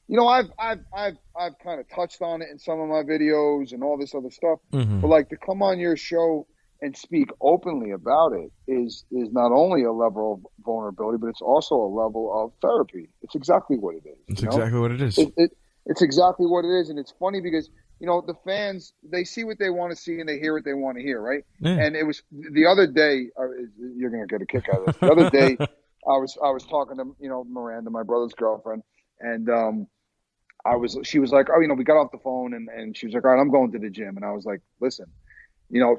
You know, I've kind of touched on it in some of my videos and all this other stuff, but like to come on your show and speak openly about it is not only a level of vulnerability, but it's also a level of therapy. It's exactly what it is. It's exactly what it is. It's exactly what it is, and it's funny because you know the fans, they see what they want to see and they hear what they want to hear, right? Yeah. And it was the other day. You're gonna get a kick out of this. The other day, I was talking to Miranda, my brother's girlfriend, and she was like, oh, we got off the phone and she was like, all right, I'm going to the gym. And I was like, listen,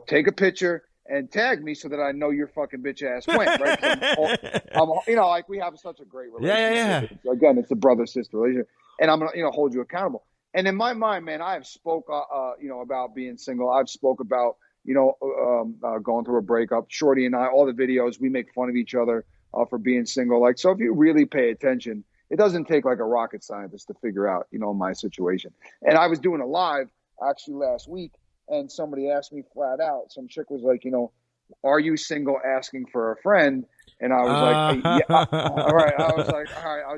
take a picture and tag me so that I know your fucking bitch ass went, right? I'm like we have such a great relationship. Yeah. Again, it's a brother-sister relationship. And I'm going to, hold you accountable. And in my mind, man, I have spoke, about being single. I've spoke about, going through a breakup. Shorty and I, all the videos, we make fun of each other for being single. Like, so if you really pay attention, it doesn't take like a rocket scientist to figure out, my situation. And I was doing a live actually last week, and somebody asked me flat out. Some chick was like, are you single, asking for a friend? And I was like, hey, yeah, all right. I was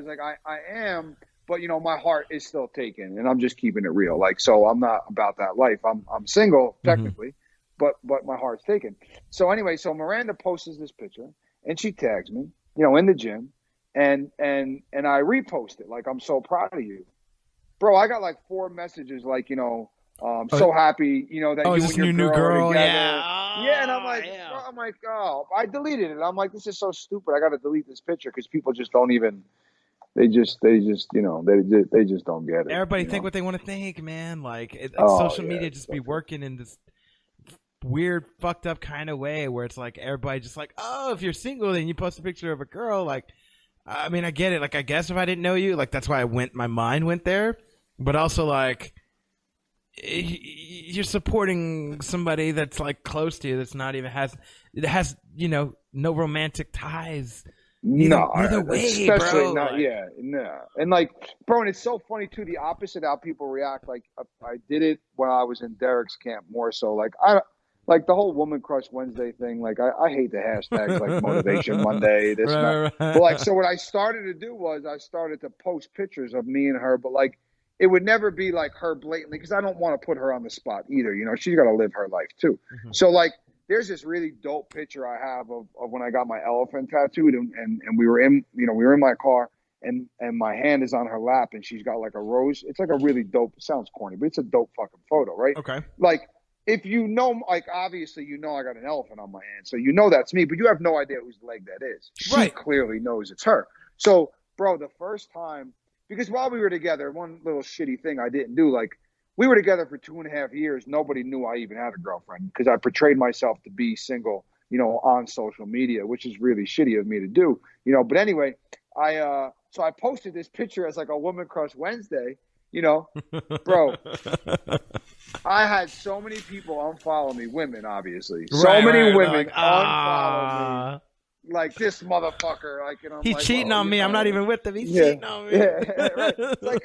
like, I am, but my heart is still taken, and I'm just keeping it real. Like, so I'm not about that life. I'm single technically, but my heart's taken. So anyway, so Miranda posts this picture, and she tags me, in the gym. And I repost it like, I'm so proud of you, bro. I got like 4 messages like, I'm so happy, that you and your new girl together. Yeah. And I'm like, oh, I deleted it. I'm like, this is so stupid. I got to delete this picture because people just don't even. They just they just don't get it. Everybody think what they want to think, man. Like social media just be working in this weird, fucked up kind of way where it's like everybody just like, oh, if you're single, then you post a picture of a girl, like. I mean, I get it. Like, I guess if I didn't know you, like, that's why my mind went there. But also, like, you're supporting somebody that's, like, close to you that's not even has no romantic ties. Neither way, especially bro. not, no. And, like, bro, and it's so funny, too, the opposite how people react. Like, I did it when I was in Derek's camp more so. Like, like the whole Woman Crush Wednesday thing. Like I hate the hashtags like Motivation Monday, this and that. Right, right. But like, so what I started to do was I started to post pictures of me and her, but like it would never be like her blatantly because I don't want to put her on the spot either. You know, she's got to live her life too. So like, there's this really dope picture I have of when I got my elephant tattooed, and we were in, you know, we were in my car, and my hand is on her lap, and she's got like a rose. It's like a really dope. It sounds corny, but it's a dope fucking photo, right? Okay. Like, if you know, like, obviously, you know, I got an elephant on my hand, so you know that's me, but you have no idea whose leg that is. She Right. clearly knows it's her. So, bro, the first time, because while we were together, one little shitty thing I didn't do, like, we were together for 2.5 years. Nobody knew I even had a girlfriend because I portrayed myself to be single, you know, on social media, which is really shitty of me to do, you know. But anyway, so I posted this picture as like a Woman Crush Wednesday, you know, bro. I had so many people unfollow me, women, obviously. So many women like, unfollow me. Like, this motherfucker, like, and I'm He's like, cheating on me. I'm not even with him. He's Yeah. cheating on me. Yeah, right. It's like,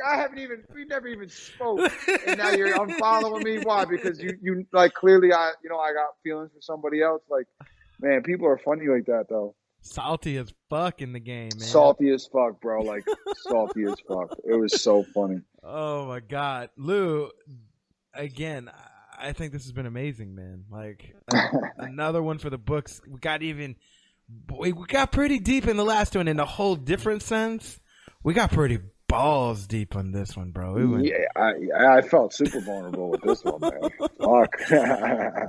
we never even spoke, and now you're unfollowing me. Why? Because you like, clearly I got feelings for somebody else. Like, man, people are funny like that though. Salty as fuck in the game, man. Salty as fuck, bro. Like, salty as fuck. It was so funny. Oh my God, Lou. Again, I think this has been amazing, man. Like another one for the books. We got pretty deep in the last one in a whole different sense. We got pretty balls deep on this one, bro. I felt super vulnerable with this one, man. Fuck.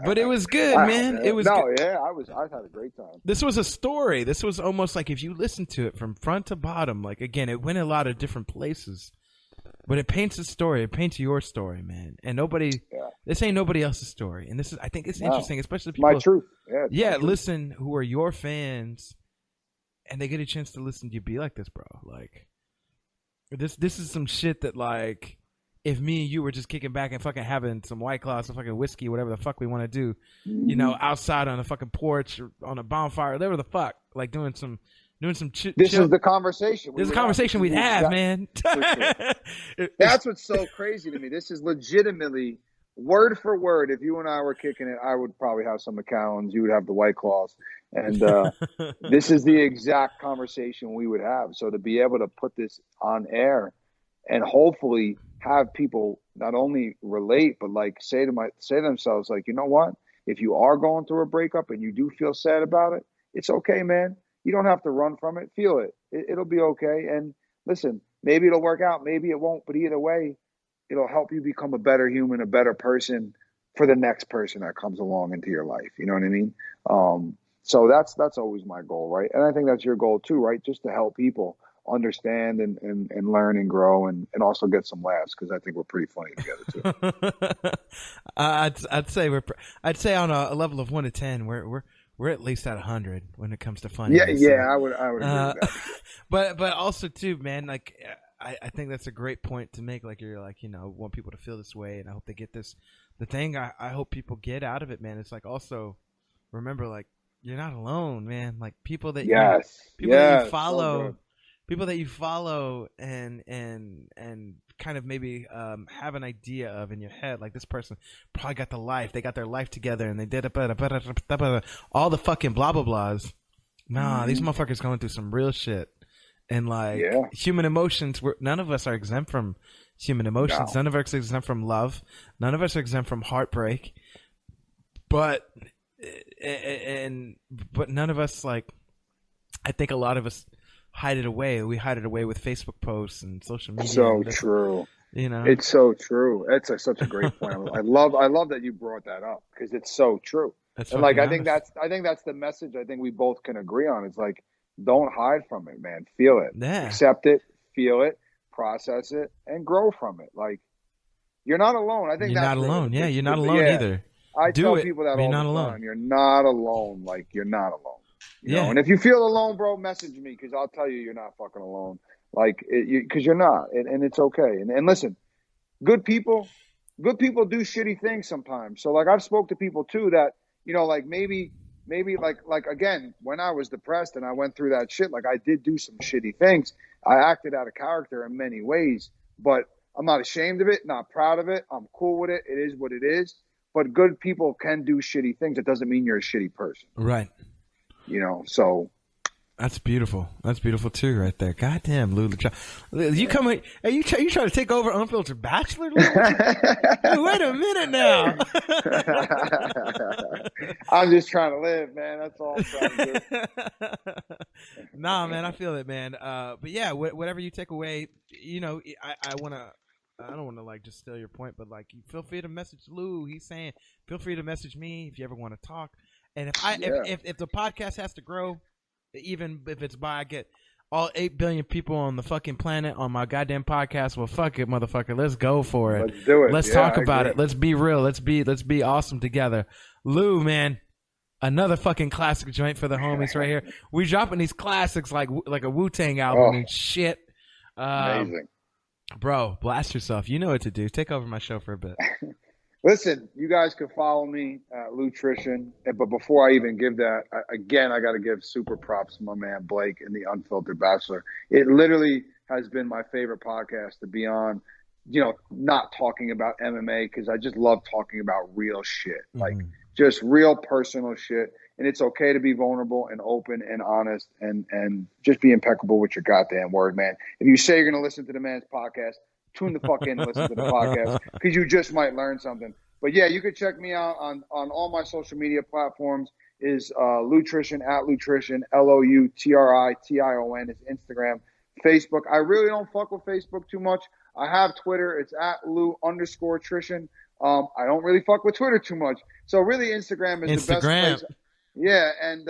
But it was good, man. It was good. Yeah, I had a great time. This was a story. This was almost like if you listen to it from front to bottom, like again, it went a lot of different places. But it paints a story. It paints your story, man. And this ain't nobody else's story. And this is, I think it's interesting, especially people. My truth. Yeah, listen, who are your fans, and they get a chance to listen to you be like this, bro. Like, this is some shit that, like, if me and you were just kicking back and fucking having some White Claws, some fucking whiskey, whatever the fuck we want to do, you know, outside on a fucking porch or on a bonfire, whatever the fuck, like doing some shit. This is the conversation. This is a conversation we'd have, man. That's what's so crazy to me. This is legitimately word for word. If you and I were kicking it, I would probably have some McAllens. You would have the White Claws. And this is the exact conversation we would have. So to be able to put this on air and hopefully have people not only relate, but like say to themselves, like, you know what? If you are going through a breakup and you do feel sad about it, it's okay, man. You don't have to run from it. Feel it. It'll be okay. And listen, maybe it'll work out. Maybe it won't. But either way, it'll help you become a better human, a better person for the next person that comes along into your life. You know what I mean? So that's always my goal, right? And I think that's your goal too, right? Just to help people understand and learn and grow and also get some laughs, because I think we're pretty funny together too. I'd say on a level of 1 to 10, we're at least at 100 when it comes to funny. Yeah, I would agree with that. But also too, man, like I think that's a great point to make. Like you're like, you know, want people to feel this way, and I hope they get this. The thing I hope people get out of it, man, it's like also remember, like, you're not alone, man. Like people that that you follow. People that you follow and kind of maybe have an idea of in your head, like this person probably got they got their life together, and they did all the fucking blah blah blahs. Nah, these motherfuckers going through some real shit, and like human emotions. None of us are exempt from human emotions. No. None of us are exempt from love. None of us are exempt from heartbreak. But none of us, like, I think a lot of us hide it away. We hide it away with Facebook posts and social media. So true. You know, it's so true. It's such a great point. I love that you brought that up, because it's so true. And like, I think that's the message I think we both can agree on. It's like, don't hide from it, man. Feel it, accept it, feel it, process it, and grow from it. Like, you're not alone. I think you're that's not alone. Yeah, you're not alone either. I tell people that all the time. You're not alone. Like, you're not alone. You know? And if you feel alone, bro, message me, because I'll tell you're not fucking alone. Like, because you're not, and it's okay. And listen, good people do shitty things sometimes. So like, I've spoke to people too that, you know, like maybe like again, when I was depressed and I went through that shit, like I did do some shitty things. I acted out of character in many ways, but I'm not ashamed of it, not proud of it. I'm cool with it. It is what it is. but good people can do shitty things. It doesn't mean you're a shitty person. Right. You know, so. That's beautiful. That's beautiful too, right there. Goddamn, Lou. You coming? Are you trying to take over Unfiltered Bachelor? Hey, wait a minute now. I'm just trying to live, man. That's all I'm trying to do. Nah, man, I feel it, man. But yeah, whatever you take away, you know, I don't want to like just steal your point, but like, feel free to message Lou. He's saying, feel free to message me if you ever want to talk. And if the podcast has to grow, even if it's by I get all 8 billion people on the fucking planet on my goddamn podcast, well, fuck it, motherfucker. Let's go for it. Let's do it. Let's talk about it. Let's be real. Let's be awesome together. Lou, man, another fucking classic joint for the homies right here. We dropping these classics like a Wu-Tang album and shit. Amazing. Bro, blast yourself. You know what to do. Take over my show for a bit. Listen, you guys can follow me at Loutrition. But before I even give that, I got to give super props to my man Blake and the Unfiltered Bachelor. It literally has been my favorite podcast to be on, you know, not talking about MMA, because I just love talking about real shit, like just real personal shit. And it's okay to be vulnerable and open and honest and just be impeccable with your goddamn word, man. If you say you're going to listen to the man's podcast, tune the fuck in and listen to the podcast, because you just might learn something. But yeah, you can check me out on all my social media platforms. Is Loutrition, at Loutrition, Loutrition is Instagram. Facebook, I really don't fuck with Facebook too much. I have Twitter. It's at Lou_Trition. I don't really fuck with Twitter too much. So really Instagram is the best place. Yeah, and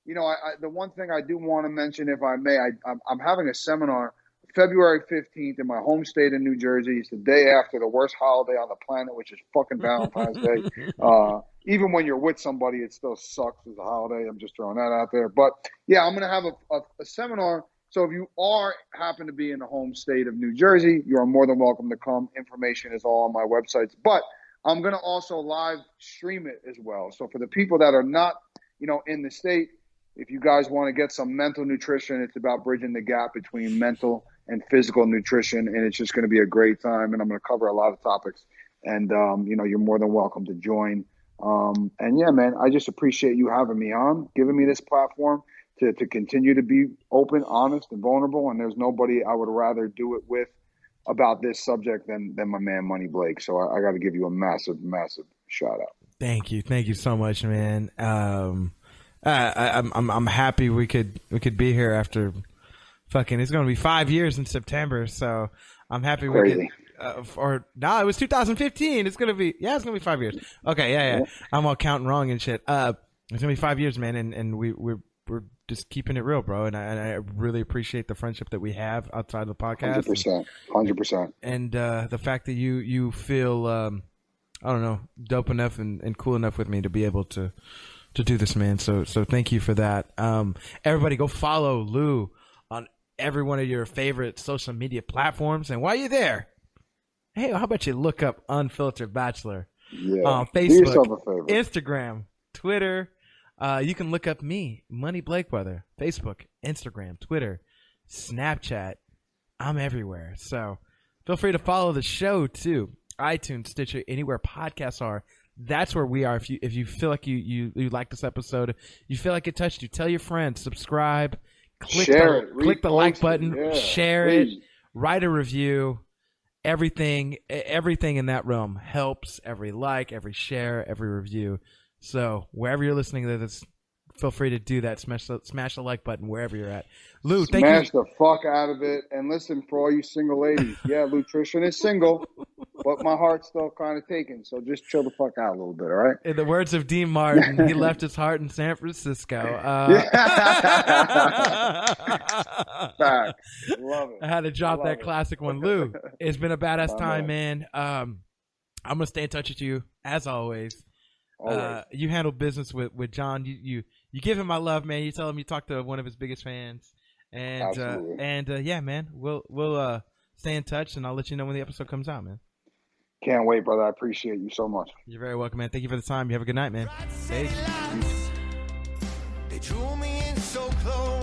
you know, the one thing I do want to mention, if I may, I'm having a seminar February 15th in my home state of New Jersey. It's the day after the worst holiday on the planet, which is fucking Valentine's Day. Even when you're with somebody, it still sucks as a holiday. I'm just throwing that out there. But yeah, I'm going to have a seminar. So if you happen to be in the home state of New Jersey, you are more than welcome to come. Information is all on my websites. But I'm going to also live stream it as well. So for the people that are not, you know, in the state, if you guys want to get some mental nutrition, it's about bridging the gap between mental and physical nutrition, and it's just going to be a great time. And I'm going to cover a lot of topics, and you know, you're more than welcome to join. And yeah, man, I just appreciate you having me on, giving me this platform to continue to be open, honest, and vulnerable. And there's nobody I would rather do it with about this subject than my man Money Blake. So I got to give you a massive shout out. Thank you so much, man. I'm happy we could be here after fucking. It's going to be 5 years in September, so I'm happy we could. It was 2015. It's gonna be 5 years. Okay, yeah. I'm all counting wrong and shit. It's gonna be 5 years, man, and we're just keeping it real, bro. And I really appreciate the friendship that we have outside of the podcast. 100%. And the fact that you feel I don't know, dope enough and cool enough with me to be able to do this, man. So thank you for that. Everybody go follow Lou on every one of your favorite social media platforms. And while you're there, hey, how about you look up Unfiltered Bachelor on Facebook, Instagram, Twitter. You can look up me, Money Blake Brother, Facebook, Instagram, Twitter, Snapchat. I'm everywhere. So feel free to follow the show too. iTunes, Stitcher, anywhere podcasts are. That's where we are. If you feel like you like this episode, you feel like it touched you, tell your friends, subscribe, click the like button, share it, write a review. Everything in that realm helps. Every like, every share, every review. So wherever you're listening to this, feel free to do that. Smash the like button wherever you're at. Lou, thank you. Smash the fuck out of it. And listen, for all you single ladies, yeah, Loutrition is single, but my heart's still kind of taken. So just chill the fuck out a little bit, all right? In the words of Dean Martin, he left his heart in San Francisco. Facts. Love it. I had to drop that classic one. Lou, it's been a badass time, man. I'm going to stay in touch with you, as always. You handle business with John. You give him my love, man. You tell him you talked to one of his biggest fans, and yeah, man, we'll stay in touch, and I'll let you know when the episode comes out, man. Can't wait, brother. I appreciate you so much. You're very welcome, man. Thank you for the time. You have a good night, man. They drew me in so close.